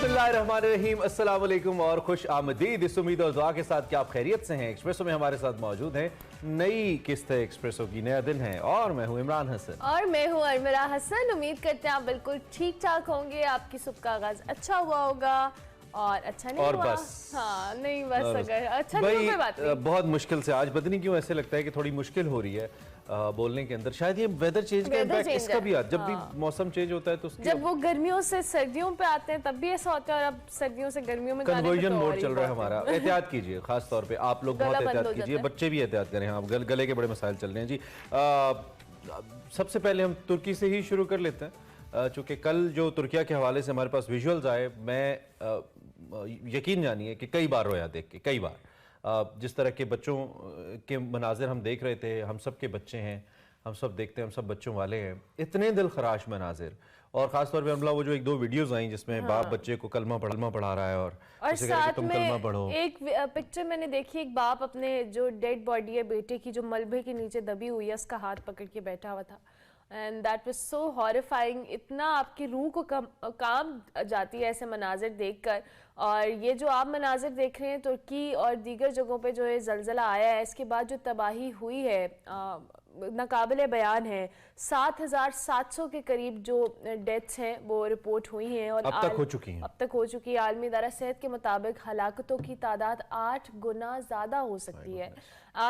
बिस्मिल्लाहिर्रहमानिर्रहीम, अस्सलाम वालेकुम और खुश आमदीद। इस उम्मीद और दुआ के साथ कि आप खैरियत से हैं। एक्सप्रेसो में हमारे साथ मौजूद हैं नई किस्त है एक्सप्रेसो की, नया दिन है और मैं हूं इमरान हसन और मैं हूं अरमरा हसन। उम्मीद करते हैं आप बिल्कुल ठीक ठाक होंगे, आपकी सुबह का आगाज अच्छा हुआ होगा और अच्छा नहीं और हुआ बस हाँ नहीं बस अगर अच्छा नहीं हुआ कोई बात नहीं। बहुत मुश्किल से आज पता नहीं क्यों ऐसे लगता है कि थोड़ी मुश्किल हो रही है बोलने के अंदर। शायद ये वेदर चेंज का इम्पैक्ट इसका भी आता, जब भी मौसम चेंज होता है तो जब वो गर्मियों से सर्दियों पे आते हैं तब भी ऐसा होता है और अब सर्दियों से गर्मियों में कन्वर्जन मोड चल रहा है हमारा। एहतियात कीजिए, खास तौर पे आप लोग बहुत एहतियात कीजिए, बच्चे भी एहतियात करें। हाँ, गले के बड़े मसाइल चल रहे हैं जी। सबसे पहले हम तुर्की से ही शुरू कर लेते हैं, चूँकि कल जो तुर्किया के हवाले से हमारे पास विजुअल्स आए, मैं यकीन जानिए कि कई बार रोया देख के, कई बार। जिस तरह के बच्चों के मनाजिर हम देख रहे थे, हम सब के बच्चे हैं, हम सब देखते हैं, हम सब बच्चों वाले हैं, इतने दिल खराश मनाजिर। और ख़ास तौर पे हमला वो जो एक दो वीडियोस आई जिसमें बाप बच्चे को कलमा पढ़ा रहा है और साथ तुम कलमा पढ़ो। एक पिक्चर मैंने देखी, एक बाप अपने जो डेड बॉडी है बेटे की, जो मलबे के नीचे दबी हुई है, उसका हाथ पकड़ के बैठा हुआ था। And that was so horrifying. इतना आपकी रूह को काम जाती है ऐसे मनाजिर देखकर। और ये जो आप मनाजिर देख रहे हैं तुर्की और दीगर जगहों पे जो है ज़लज़ला आया है, इसके बाद जो तबाही हुई है नाकाबिले बयान है। 7,700 के करीब जो डेथ्स हैं वो रिपोर्ट हुई हैं और अब तक हो चुकी है। आलमी इदारा सेहत के मुताबिक हलाकतों की तादाद 8 गुना ज़्यादा हो सकती है।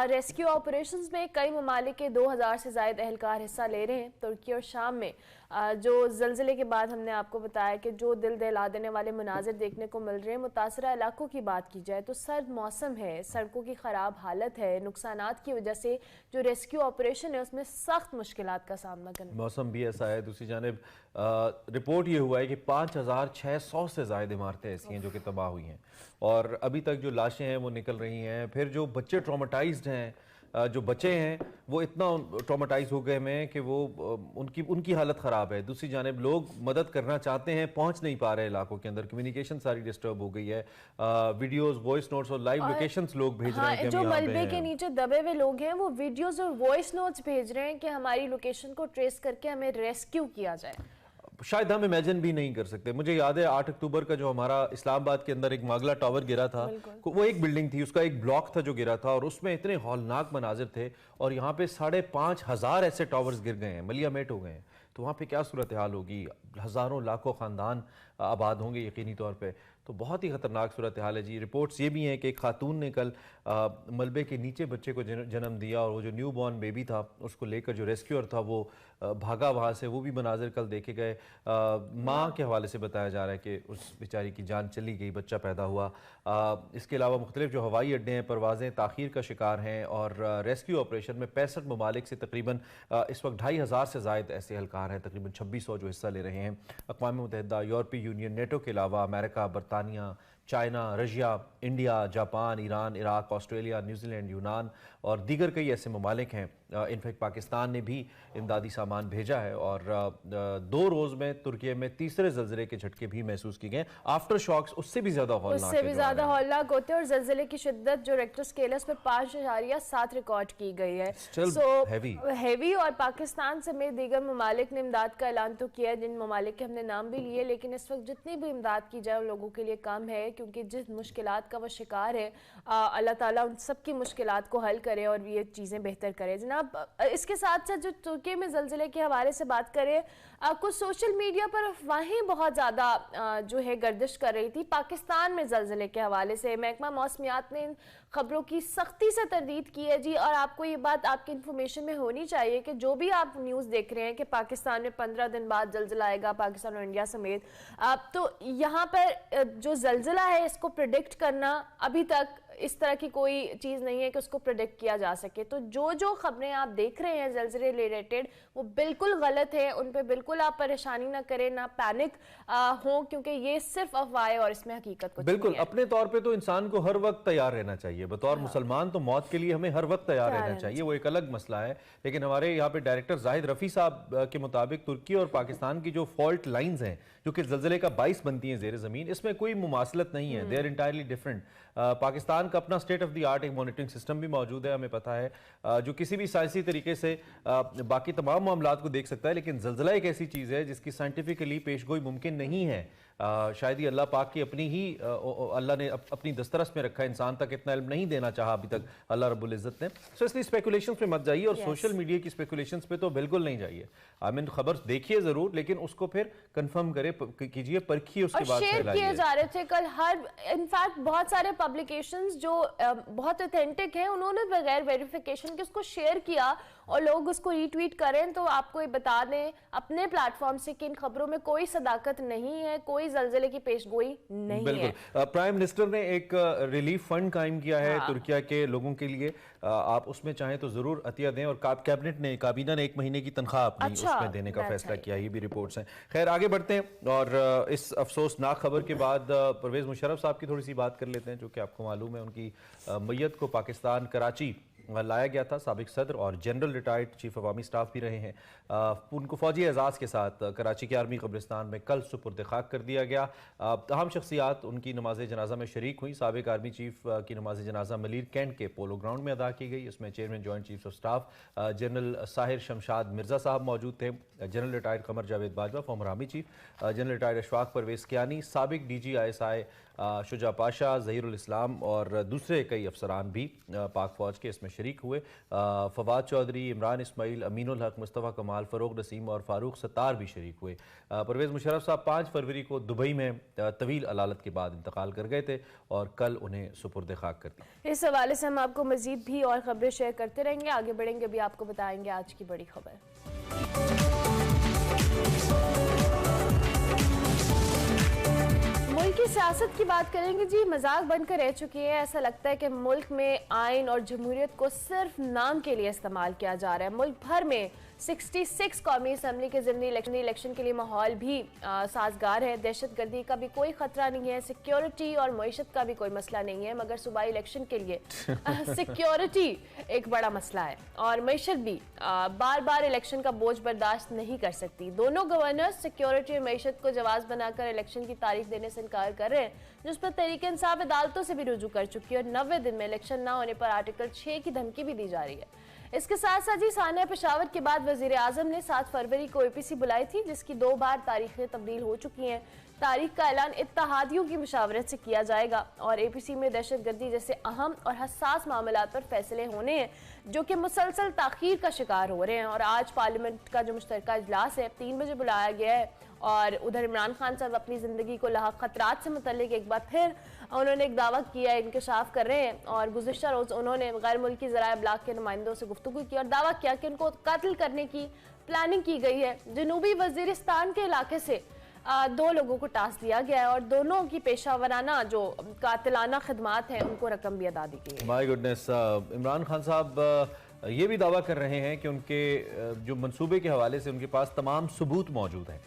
रेस्क्यू ऑपरेशंस में कई ममालिक के 2,000 से ज़ायद एहलकार हिस्सा ले रहे हैं। तुर्की और शाम में जो ज़लज़ले के बाद हमने आपको बताया कि जो दिल दहला देने वाले मनाजिर देखने को मिल रहे हैं। मुतासरा इलाकों की बात की जाए तो सर्द मौसम है, सड़कों की ख़राब हालत है, नुकसानात की वजह से जो रेस्क्यू ऑपरेशन है उसमें सख्त मुश्किलात का सामना करना। मौसम भी ऐसा है। दूसरी जानिब रिपोर्ट ये हुआ है कि 5,600 से ज़ायद इमारतें ऐसी हैं जो कि तबाह हुई हैं और अभी तक जो लाशें हैं वो निकल रही हैं। फिर जो बच्चे ट्रॉमेटाइज्ड हैं, जो बच्चे हैं वो इतना ट्रॉमेटाइज हो गए हैं कि वो उनकी हालत ख़राब है। दूसरी जानिब लोग मदद करना चाहते हैं, पहुंच नहीं पा रहे इलाकों के अंदर, कम्युनिकेशन सारी डिस्टर्ब हो गई है। वीडियोस, वॉइस नोट्स और लाइव लोकेशंस लोग भेज रहे हैं कि जो मलबे के नीचे दबे हुए लोग हैं वो वीडियोस और वॉइस नोट्स भेज रहे हैं कि हमारी लोकेशन को ट्रेस करके हमें रेस्क्यू किया जाए। शायद हम इमेजिन भी नहीं कर सकते। मुझे याद है 8 अक्टूबर का जो हमारा इस्लामाबाद के अंदर एक मागला टावर गिरा था, वो एक बिल्डिंग थी, उसका एक ब्लॉक था जो गिरा था और उसमें इतने हौलनाक मनाजिर थे और यहाँ पे 5,500 ऐसे टावर्स गिर गए हैं, मलियामेट हो गए हैं। तो वहाँ पे क्या सूरत हाल होगी, हज़ारों लाखों ख़ानदान आबाद होंगे यकीनी तौर पे। तो बहुत ही ख़तरनाक सूरत हाल है जी। रिपोर्ट्स ये भी हैं कि एक खातून ने कल मलबे के नीचे बच्चे को जन्म दिया और वो जो न्यू बॉर्न बेबी था उसको लेकर जो रेस्क्यूअर था वो भागा वहाँ से। वो भी मनाजिर कल देखे गए। माँ के हवाले से बताया जा रहा है कि उस बेचारी की जान चली गई, बच्चा पैदा हुआ। इसके अलावा मुख्तलिफ जो हवाई अड्डे हैं, परवाज़ें ताख़ीर का शिकार हैं और रेस्क्यू ऑपरेशन में 65 ममालिक से तकरीबन इस वक्त 2,500 से ज़ायद ऐसे एहलकार हैं, तकरीबन 2,600 जो हिस्सा ले रहे हैं। अक़वाम मुत्तहिदा, यूरोपीय यूनियन, नेटो के अलावा अमेरिका, बरतानिया, China, Russia, India, Japan, Iran, Iraq, Australia, New Zealand, यूनान और दीगर कई ऐसे ममालिक हैं। इनफैक्ट पाकिस्तान ने भी इमदादी सामान भेजा है और 2 रोज़ में तुर्की में तीसरे ज़लज़ले के झटके भी महसूस किए गए। आफ्टर शॉक्स उससे भी ज़्यादा हौलनाक होते हैं और ज़लज़ले की शिद्दत जो रेक्टर स्केल है उस पर 5.7 रिकॉर्ड की गई है। हैवी और पाकिस्तान समेत दीगर ममालिक ने इमदाद का ऐलान तो किया है, जिन ममालिक के हमने नाम भी लिए, लेकिन इस वक्त जितनी भी इमदाद की जाए उन लोगों के लिए कम है क्योंकि जिस मुश्किलात का वो शिकार है, अल्लाह ताला उन सब की मुश्किलात को हल करे और ये चीज़ें बेहतर करे। जनाब इसके साथ साथ जो तुर्की में ज़लज़ले के हवाले से बात करें, कुछ सोशल मीडिया पर अफवाहें बहुत ज़्यादा जो है गर्दिश कर रही थी पाकिस्तान में ज़लज़ले के हवाले से। महकमा मौसमियात ने इन खबरों की सख्ती से तरदीद की है जी। और आपको ये बात आपकी इन्फॉर्मेशन में होनी चाहिए कि जो भी आप न्यूज़ देख रहे हैं कि पाकिस्तान में 15 दिन बाद ज़लज़ला आएगा, पाकिस्तान और इंडिया समेत, तो यहाँ पर जो ज़लज़ला है इसको प्रेडिक्ट करना अभी तक इस तरह की कोई चीज़ नहीं है कि उसको प्रेडिक्ट किया जा सके। तो जो खबरें आप देख रहे हैं ज़लज़ले रिलेटेड वो बिल्कुल गलत है, उन पे बिल्कुल आप परेशानी ना करें, ना पैनिक हो, क्योंकि ये सिर्फ अफवाह और इसमें हकीकत कुछ बिल्कुल नहीं है। अपने तौर पे तो इंसान को हर वक्त तैयार रहना चाहिए। बतौर मुसलमान तो मौत के लिए हमें हर वक्त तैयार रहना चाहिए, वो एक अलग मसला है। लेकिन हमारे यहाँ पे डायरेक्टर जाहिद रफ़ी साहब के मुताबिक तुर्की और पाकिस्तान की जो फॉल्ट लाइन्स हैं जो कि ज़लज़ले का बाइस बनती हैं ज़ेर ज़मीन, इसमें कोई मुमासलत नहीं है। They are entirely different. Pakistan का अपना स्टेट ऑफ द आर्ट एक मॉनिटरिंग सिस्टम भी मौजूद है, हमें पता है, जो किसी भी साइंसी तरीके से बाकी तमाम मामलात को देख सकता है। लेकिन ज़लज़ला एक ऐसी चीज़ है जिसकी साइंटिफिकली पेशगोई मुमकिन नहीं है। शायद ही अल्लाह पाक की अपनी ही अल्लाह ने अपनी दस्तरस में रखा, इंसान तक इतना इल्म नहीं देना चाहा अभी तक अल्लाह रब्बुल इज़्ज़त ने। सो इसलिए स्पेकुलेशंस पे मत जाइए और सोशल मीडिया की स्पेकुलेशंस पे तो बिल्कुल नहीं जाइए। आई मीन खबर देखिए जरूर, लेकिन उसको फिर कंफर्म करे कीजिए, परखिए, उसके बाद शेयर किए जा रहे थे कल हर इनफैक्ट बहुत सारे पब्लिकेशंस जो बहुत ऑथेंटिक हैं उन्होंने बगैर वेरिफिकेशन के उसको शेयर किया और लोग उसको रीट्वीट करें। तो आपको ये बता दें अपने प्लेटफॉर्म से कि इन खबरों में कोई सदाकत नहीं है, कोई जल्जले की पेशगोई नहीं है। प्राइम मिनिस्टर ने एक रिलीफ फंड कायम किया है तुर्किया के लोगों के लिए, आप उसमें चाहें तो जरूर अतिया दें। और काबीना ने 1 महीने की तनख्वाह अपनी उसमें देने का फैसला किया, ये भी रिपोर्ट्स हैं। खैर आगे बढ़ते हैं और इस अफसोसनाक खबर के बाद परवेज मुशर्रफ साहब की थोड़ी सी बात कर लेते हैं, जो कि आपको मालूम है उनकी मैयत को पाकिस्तान कराची लाया गया था। साबिक सदर और जनरल रिटायर्ड चीफ अवामी स्टाफ भी रहे हैं। उनको फौजी एजाज़ के साथ कराची के आर्मी कब्रिस्तान में कल सुपुर्द खाक कर दिया गया। तमाम शख्सियात उनकी नमाज जनाजा में शरीक हुई। साबिक आर्मी चीफ की नमाज जनाजा मलीर कैंट के पोलो ग्राउंड में अदा की गई। इसमें chairman joint chief of staff general Sahir Shamshad Mirza साहब मौजूद थे, general retired Qamar Javed Bajwa former army chief, general retired Ashfaq Parvez Kayani, साबिक DG ISI शुजा पाशा, ज़हीरुल इस्लाम और दूसरे कई अफसरान भी पाक फ़ौज के इसमें शरीक हुए। फवाद चौधरी, इमरान इस्माइल, अमीनुल हक, मुस्तफ़ा कमाल, फ़रोग नसीम और फ़ारूक सत्तार भी शरीक हुए। परवेज़ मुशर्रफ साहब 5 फरवरी को दुबई में तवील अलालत के बाद इंतकाल कर गए थे और कल उन्हें सुपुर्द खाक कर दी। इस हवाले से हम आपको मज़ीद भी और खबरें शेयर करते रहेंगे। आगे बढ़ेंगे, अभी आपको बताएंगे आज की बड़ी खबर। मुल्क की सियासत की बात करेंगे जी। मजाक बनकर रह चुकी है। ऐसा लगता है कि मुल्क में आइन और जमहूरियत को सिर्फ नाम के लिए इस्तेमाल किया जा रहा है। मुल्क भर में 66 कौमी असम्बली के ज़िमनी इलेक्शन के लिए माहौल भी साजगार है। दहशत गर्दी का भी कोई खतरा नहीं है, सिक्योरिटी और मईशत का भी कोई मसला नहीं है, मगर सूबाई इलेक्शन के लिए सिक्योरिटी एक बड़ा मसला है और मईशत भी बार बार इलेक्शन का बोझ बर्दाश्त नहीं कर सकती। दोनों गवर्नर्स सिक्योरिटी और मईशत को जवाब बनाकर इलेक्शन की तारीख देने से इनकार कर रहे हैं, जिस पर तहरीक इंसाफ अदालतों से भी रुजू कर चुकी है और 90 दिन में इलेक्शन न होने पर आर्टिकल 6 की धमकी भी दी जा रही है। इसके साथ साथ ही सानिया पेशावर के बाद वजीर आजम ने 7 फरवरी को APC बुलाई थी, जिसकी 2 बार तारीखें तब्दील हो चुकी हैं। तारीख का ऐलान इत्तेहादियों की मुशावरत से किया जाएगा और APC में दहशत गर्दी जैसे अहम और हसास मामलात पर फैसले होने हैं, जो कि मुसलसल ताखीर का शिकार हो रहे हैं। और आज पार्लियामेंट का जो मुश्तरका इजलास है 3 बजे बुलाया गया है और उधर इमरान खान साहब अपनी ज़िंदगी को लाहक खतरात से मुतल्लिक एक बार फिर उन्होंने एक दावा किया, इंकशाफ कर रहे हैं। और गुज़िश्ता रोज़ उन्होंने गैर मुल्की ज़राए अब्लाग के नुमाइंदों से गुफ्तगू की और दावा किया कि उनको कत्ल करने की प्लानिंग की गई है। जनूबी वज़ीरिस्तान के इलाके से 2 लोगों को टास्क दिया गया है और दोनों की पेशा वराना जो कातिलाना खिदमात हैं उनको रकम भी अदा दी गई है। माय गुडनेस, इमरान खान साहब ये भी दावा कर रहे हैं कि उनके जो मंसूबे के हवाले से उनके पास तमाम सबूत मौजूद हैं।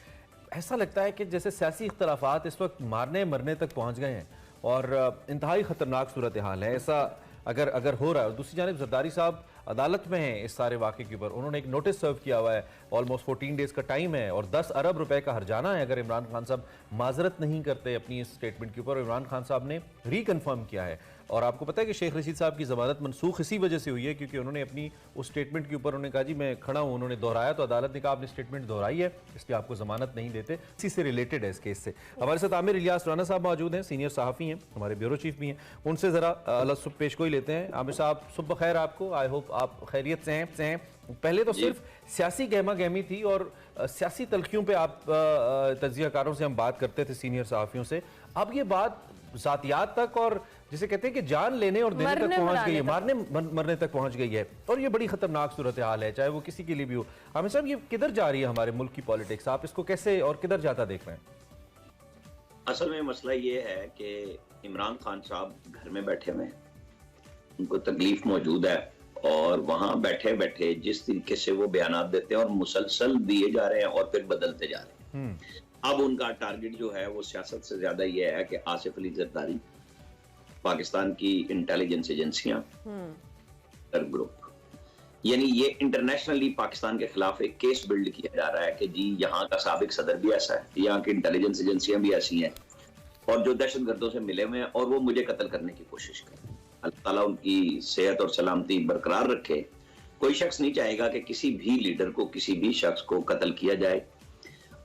ऐसा लगता है कि जैसे सियासी इख्तलाफात इस वक्त मारने मरने तक पहुंच गए हैं और इंतहाई ख़तरनाक सूरत हाल है। ऐसा अगर हो रहा है। और दूसरी जानिब जरदारी साहब अदालत में हैं इस सारे वाक़े के ऊपर, उन्होंने एक नोटिस सर्व किया हुआ है, ऑलमोस्ट 14 डेज़ का टाइम है और 10 अरब रुपए का हर्जाना है अगर इमरान खान साहब माजरत नहीं करते अपनी इस स्टेटमेंट के ऊपर। इमरान खान साहब ने रिकन्फर्म किया है और आपको पता है कि शेख रशीद साहब की ज़मानत मनसूख इसी वजह से हुई है क्योंकि उन्होंने अपनी उस स्टेटमेंट के ऊपर उन्होंने कहा जी मैं खड़ा हूँ, उन्होंने दोहराया तो अदालत ने कहा आपने स्टेटमेंट दोहराई है इसलिए आपको ज़मानत नहीं देते। इसी से रिलेटेड है इस केस से। हमारे साथ आमिर इलियास राना साहब मौजूद हैं, सीनियर सहाफ़ी हैं, हमारे ब्यूरो चीफ भी हैं, उनसे ज़रा अलग पेशगोई लेते हैं। आमिर साहब सुबह खैर आपको, आई होप आप खैरियत से हैं। पहले तो सिर्फ सियासी गहमा गहमी थी और सियासी तलखियों पे आप तज्जियाकारों से हम बात करते थे, सीनियर सहाफ़ियों से, अब ये बात ज़ातियात तक और जिसे कहते हैं कि जान लेने और देने तक पहुंच गई है, मारने मरने तक पहुंच गई है और ये बड़ी खतरनाक सूरत हाल है, चाहे वो किसी के लिए भी हो। आमिर साहब ये किधर जा रही है हमारे मुल्क की पॉलिटिक्स, आप इसको कैसे और किधर जाता देख रहे हैं? असल में मसला ये है कि इमरान खान साहब घर में बैठे हुए हैं, उनको तकलीफ मौजूद है और वहां बैठे बैठे जिस तरीके से वो बयानात देते हैं और मुसलसल दिए जा रहे हैं और फिर बदलते जा रहे हैं। अब उनका टारगेट जो है वो सियासत से ज्यादा ये है कि आसिफ अली जरदारी, पाकिस्तान की इंटेलिजेंस एजेंसियां, ग्रुप, यानी ये इंटरनेशनली पाकिस्तान के खिलाफ एक केस बिल्ड किया जा रहा है कि जी यहाँ का साबिक सदर भी ऐसा है, यहाँ की इंटेलिजेंस एजेंसियां भी ऐसी हैं और जो दहशतगर्दों से मिले हुए हैं और वो मुझे कत्ल करने की कोशिश करें। अल्लाह ताला उनकी सेहत और सलामती बरकरार रखे। कोई शख्स नहीं चाहेगा कि किसी भी लीडर को, किसी भी शख्स को कत्ल किया जाए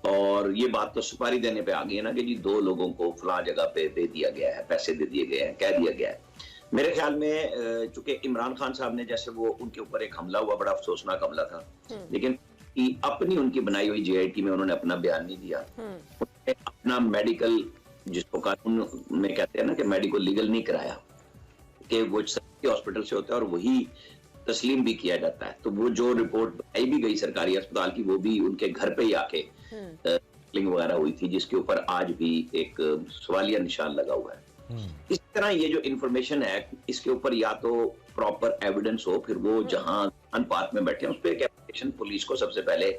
और ये बात तो सुपारी देने पे आ गई है ना कि जी 2 लोगों को फलां जगह पे दे दिया गया है, पैसे दे दिए गए हैं, कह दिया गया है। मेरे ख्याल में चूंकि इमरान खान साहब ने, जैसे वो उनके ऊपर एक हमला हुआ, बड़ा अफसोसनाक हमला था, लेकिन अपनी उनकी बनाई हुई JIT में उन्होंने अपना बयान नहीं दिया, उन्होंने अपना मेडिकल, जिसको कानून में कहते हैं ना कि मेडिकल लीगल नहीं कराया, कि वो सरकारी हॉस्पिटल से होता है और वही तस्लीम भी किया जाता है। तो वो जो रिपोर्ट बनाई भी गई सरकारी अस्पताल की, वो भी उनके घर पे ही आके वगैरह हुई थी, जिसके ऊपर आज भी एक सवालिया निशान लगा हुआ है। इस तरह ये जो इंफॉर्मेशन है, इसके ऊपर या तो प्रॉपर एविडेंस हो, फिर वो जहां पार्क में बैठे हैं उस पर एक एप्लीकेशन पुलिस को सबसे पहले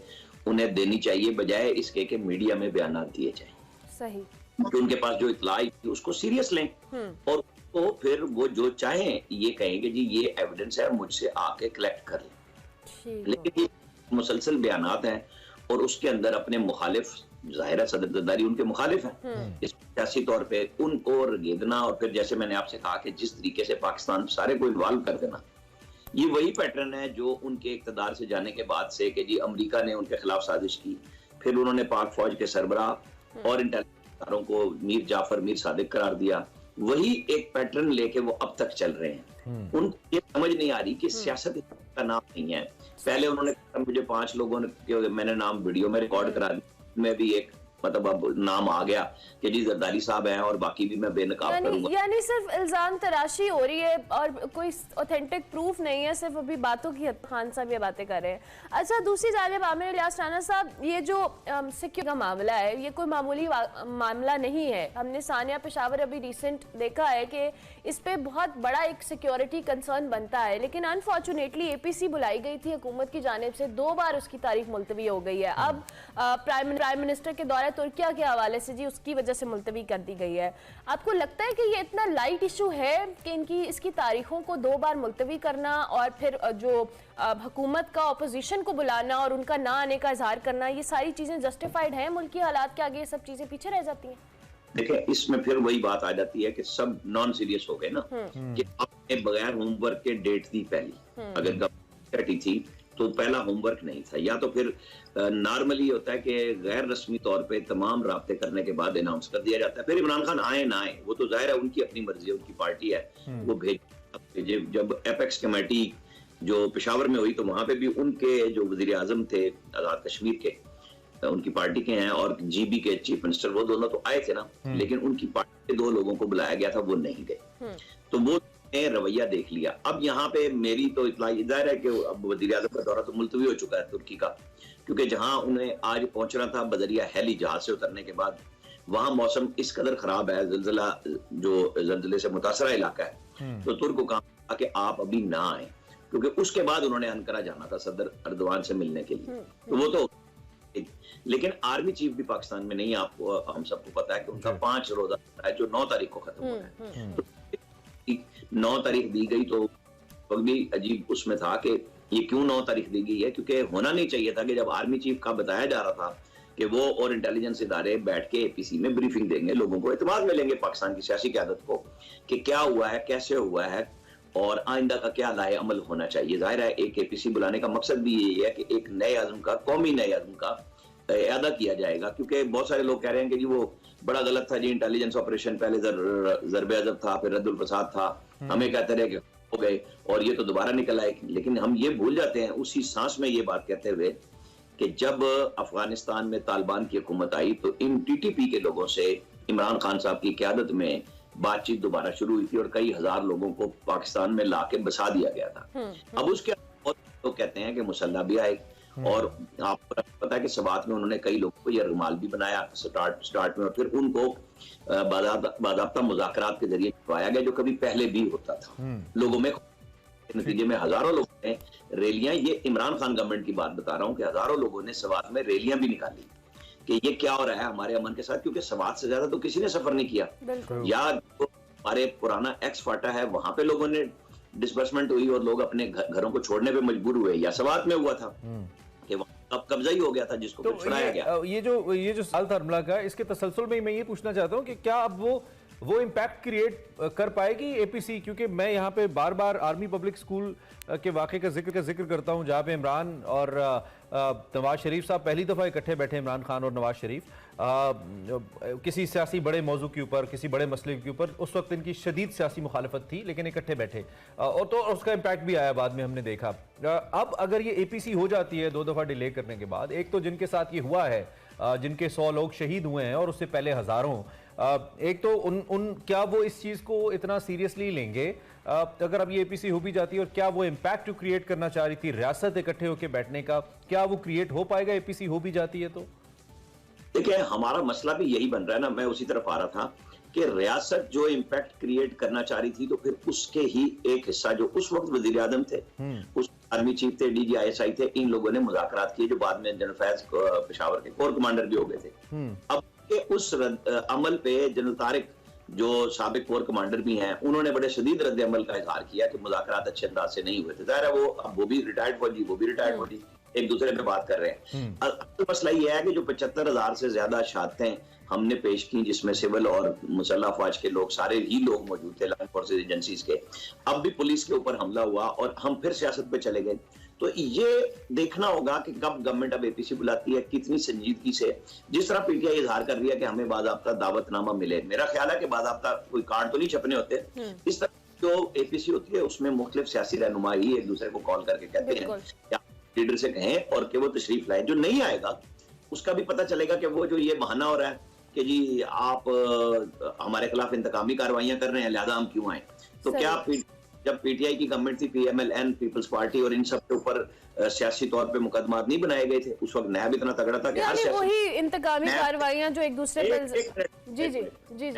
उन्हें देनी चाहिए, बजाय इसके कि मीडिया में बयान दिए जाए। सही। तो उनके पास जो इत्तला आई थी उसको सीरियस लें, और तो फिर वो जो चाहें ये कहेंगे जी ये एविडेंस है, मुझसे आके कलेक्ट कर लें। लेकिन ये मुसलसल बयानात हैं और उसके अंदर अपने मुखालिफ, जाहिर है सदर जरदारी उनके मुखालिफ हैं, इस सियासी तौर पे उनको रगेदना, और फिर जैसे मैंने आपसे कहा कि जिस तरीके से पाकिस्तान सारे को इन्वॉल्व कर देना, ये वही पैटर्न है जो उनके इक़्तिदार से जाने के बाद से कि जी अमेरिका ने उनके खिलाफ साजिश की, फिर उन्होंने पाक फौज के सरबराह और इंटेलिजेंस को मीर जाफर, मीर सादिक करार दिया, वही एक पैटर्न लेके वो अब तक चल रहे हैं। उनको ये समझ नहीं आ रही कि सियासत का नाम नहीं है। पहले उन्होंने मुझे 5 लोगों ने, मैंने नाम वीडियो में रिकॉर्ड करा दिया, में भी एक मतलब अब नाम आ गया कि जी जरदारी साहब हैं और बाकी भी मैं बेनकाब करूंगा। यानी सिर्फ इल्जाम तराशी हो रही है और कोई ऑथेंटिक प्रूफ नहीं है, सिर्फ अभी बातों की खान साहब ये बातें कर रहे हैं। अच्छा, दूसरी जानिब आमिर इलियास राना साहब, ये जो सिक्योरिटी का मामला है, ये कोई मामूली मामला नहीं है। हमने सानिया पेशावर अभी रिसेंट देखा है कि इस पे बहुत बड़ा एक सिक्योरिटी कंसर्न बनता है, लेकिन अनफॉर्चुनेटली APC बुलाई गई थी हुकूमत की जानिब से, 2 बार उसकी तारीख मुलतवी हो गई है। अब प्राइम मिनिस्टर के दौरे तुर्किया के हवाले से जी उसकी वजह से मुलतवी कर दी गई है। आपको लगता है कि ये इतना लाइट इशू है कि इसकी तारीखों को 2 बार मुलतवी करना और फिर जो हुकूमत का ऑपोजिशन को बुलाना और उनका ना आने का इजहार करना, ये सारी चीजें जस्टिफाइड हैं? मुल्की हालात के आगे ये सब चीजें पीछे रह जाती हैं? देखिए, इसमें फिर वही बात आ जाती है कि सब नॉन सीरियस हो गए ना, कि आपने बगैर होमवर्क के डेट दी पहली, अगर गवर्नमेंट थी तो पहला होमवर्क नहीं था, या तो फिर नॉर्मली होता है कि गैर रस्मी तौर पे तमाम राब्ते करने के बाद अनाउंस कर दिया जाता है, फिर इमरान खान आए ना आए वो तो जाहिर है उनकी अपनी मर्जी है, उनकी पार्टी है, वो भेजे। जब एपेक्स कमेटी जो पेशावर में हुई तो वहां पे भी उनके जो वजीर आजम थे आजाद कश्मीर के, उनकी पार्टी के हैं, और GB के चीफ मिनिस्टर, वो दोनों तो आए थे ना, लेकिन उनकी पार्टी के 2 लोगों को बुलाया गया था, वो नहीं गए, तो वो रवैया देख लिया। अब यहाँ पे मेरी तो इतना जाहिर है कि अब वज़ीर आज़म का दौरा तो मुलतवी हो चुका है तुर्की का, क्योंकि जहां उन्हें आज पहुंचना था बदरिया हेली जहाज से उतरने के बाद, वहां मौसम इस कदर खराब है, जिलजिला जो जल्जले से मुतासरा इलाका है, तो तुर्क को कहा कि आप अभी ना आए, क्योंकि उसके बाद उन्होंने अंकारा जाना था सदर अर्दवान से मिलने के लिए, तो वो तो। लेकिन आर्मी चीफ भी पाकिस्तान में नहीं, आपको हम सबको पता है कि उनका 5 रोजा है जो 9 तारीख को खत्म हो रहा है, तो 9 तारीख दी गई, तो भी अजीब उसमें था कि ये क्यों 9 तारीख दी गई है, क्योंकि होना नहीं चाहिए था कि जब आर्मी चीफ का बताया जा रहा था कि वो और इंटेलिजेंस इदारे बैठ के APC में ब्रीफिंग देंगे, लोगों को इत्मीनान मिलेंगे पाकिस्तान की सियासी क़यादत को कि क्या हुआ है, कैसे हुआ है और आइंदा का क्या लाए अमल होना चाहिए। जाहिर है एक APC बुलाने का मकसद भी यही है कि एक नए आज़म का, कौमी नए आज़म का इआदा किया जाएगा, क्योंकि बहुत सारे लोग कह रहे हैं कि जी वो बड़ा गलत था जी, इंटेलिजेंस ऑपरेशन पहले ज़रबे अज़ब था, फिर रद्दुल फसाद था, हमें कहते रहे कि हो गए और ये तो दोबारा निकल आए। लेकिन हम ये भूल जाते हैं उसी सांस में ये बात कहते हुए कि जब अफगानिस्तान में तालिबान की हुकूमत आई तो इन TTP के लोगों से इमरान खान साहब की क़यादत में बातचीत दोबारा शुरू हुई थी और कई हजार लोगों को पाकिस्तान में लाके बसा दिया गया था। अब उसके बहुत लोग कहते हैं कि मुसल्ला भी आए, और आपको पता है कि सवात में उन्होंने कई लोगों को यह रुमाल भी बनाया स्टार्ट में, और फिर उनको बाज़ाब्ता मुज़ाकरात के जरिए छुपाया गया, जो कभी पहले भी होता था लोगों में। नतीजे में हजारों लोगों ने रैलियां, ये इमरान खान गवर्नमेंट की बात बता रहा हूँ कि हजारों लोगों ने सवात में रैलियां भी निकाली कि ये क्या हो रहा है हमारे अमन के साथ, क्योंकि सवात से ज्यादा तो किसी ने सफर नहीं किया। या तो हमारे पुराना एक्स फाटा है वहां पे लोगों ने डिस्बर्समेंट हुई और लोग अपने घरों को छोड़ने पे मजबूर हुए, या सवात में हुआ था कि अब कब्जा ही हो गया था जिसको छुड़ाया गया। ये जो साल था हमला का, इसके तसलसल में मैं ये पूछना चाहता हूँ कि क्या अब वो वो इम्पैक्ट क्रिएट कर पाएगी एपीसी? क्योंकि मैं यहाँ पे बार बार आर्मी पब्लिक स्कूल के वाक़े का जिक्र करता हूँ, जहाँ पे इमरान और नवाज शरीफ साहब पहली दफ़ा इकट्ठे बैठे, इमरान खान और नवाज शरीफ, किसी सियासी बड़े मौजू के ऊपर, किसी बड़े मसले के ऊपर। उस वक्त इनकी शदीद सियासी मुखालफत थी, लेकिन इकट्ठे बैठे और तो उसका इम्पैक्ट भी आया, बाद में हमने देखा। अब अगर ये एपीसी हो जाती है 2 दफ़ा डिले करने के बाद, एक तो जिनके साथ ये हुआ है, जिनके 100 लोग शहीद हुए हैं और उससे पहले हज़ारों, एक तो क्या वो इस चीज़ को इतना सीरियसली लेंगे अगर अब ये एपीसी हो भी जाती है, और क्या वो इम्पैक्ट जो क्रिएट करना चाह रही थी रियासत इकट्ठे होकर बैठने का, क्या वो क्रिएट हो पाएगा एपीसी हो भी जाती है? तो देखिए, हमारा मसला भी यही बन रहा है ना, मैं उसी तरफ आ रहा था कि रियासत जो इम्पैक्ट क्रिएट करना चाह रही थी, तो फिर उसके ही एक हिस्सा जो उस वक्त वजीर आजम थे, उस आर्मी चीफ थे, DGISI थे, इन लोगों ने मुज़ाकरात किए, जो बाद में जनरल फैज पेशावर के कोर कमांडर भी हो गए थे। अब के उस अमल पे जनरल तारिक, जो साबिक कोर कमांडर भी हैं, उन्होंने बड़े शदीद रद्द अमल का इजहार किया कि मुज़ाकरात अच्छे अंदाज से नहीं हुए थे। जाहिर है वो भी रिटायर्ड फौजी, वो भी रिटायर्ड फौजी, एक दूसरे पे बात कर रहे हैं। असल मसला ये है कि जो 75,000 से ज्यादा शहादतें हमने पेश की, जिसमें सिविल और मुसल्लह अफवाज के लोग, सारे ही लोग मौजूद थे, लॉ एनफोर्सेस एजेंसीज के, अब भी पुलिस के ऊपर हमला हुआ और हम फिर सियासत पे चले गए। तो ये देखना होगा कि कब गवर्नमेंट अब एपीसी बुलाती है, कितनी संजीदगी से। जिस तरह पीटीआई इजहार कर रही है कि हमें बाज़ाब्ता दावतनामा मिले, मेरा ख्याल है कि बाज़ाब्ता कोई कार्ड तो नहीं छपने होते, इस तरह जो एपीसी होती है उसमें मुख्तलिफ सियासी रहनुमा ही एक दूसरे को कॉल करके कहते हैं, या लीडर से कहें और कि वो तशरीफ लाए। जो नहीं आएगा उसका भी पता चलेगा कि वो जो ये बहाना हो रहा है कि जी आप हमारे खिलाफ इंतकामी कार्रवाइयां कर रहे हैं, लिहाजा हम क्यों आए। तो क्या जब पीटीआई की गवर्नमेंट थी, PMLN, पीपल्स पार्टी, और इन सब के ऊपर सियासी तौर पे मुकदमात नहीं बनाए गए थे, उस वक्त नया भी इतना तगड़ा था कि हर वही इंतकामी कार्रवाइयां जो एक दूसरे पर। जी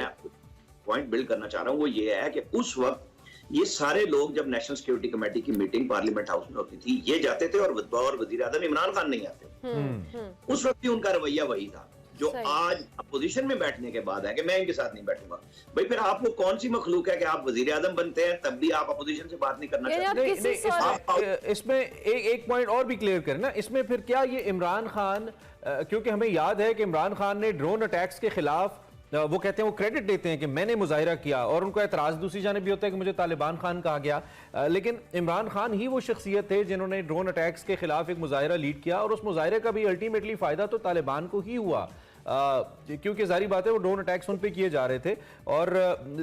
पॉइंट बिल्ड करना चाह रहा हूँ वो ये है कि उस वक्त ये सारे लोग, जब नेशनल सिक्योरिटी कमेटी की मीटिंग पार्लियामेंट हाउस में होती थी, ये जाते थे और वजीर आजम इमरान खान नहीं आते। उस वक्त भी उनका रवैया वही था जो आज अपोजिशन में बैठने के बाद है कि मैं इनके साथ नहीं बैठूंगा। भाई फिर आपको कौन सी मखलूक है कि आप वजीर आजम बनते हैं तब भी आप अपोजिशन से बात नहीं करना चाहते? इसमें एक पॉइंट और भी क्लियर करें ना, इसमें फिर क्या ये इमरान खान, क्योंकि हमें याद है कि इमरान खान ने ड्रोन अटैक्स के खिलाफ, वो कहते हैं, वो क्रेडिट देते हैं कि मैंने मुजाहिरा किया, और उनको एतराज दूसरी जाने भी होता है कि मुझे तालिबान खान कहा गया, लेकिन इमरान खान ही वो शख्सियत थे जिन्होंने ड्रोन अटैक्स के खिलाफ एक मुजाहिरा लीड किया, और उस मुजाहिरे का भी अल्टीमेटली फायदा तो तालिबान को ही हुआ, क्योंकि जारी बात है वो ड्रोन अटैक्स उन पे किए जा रहे थे। और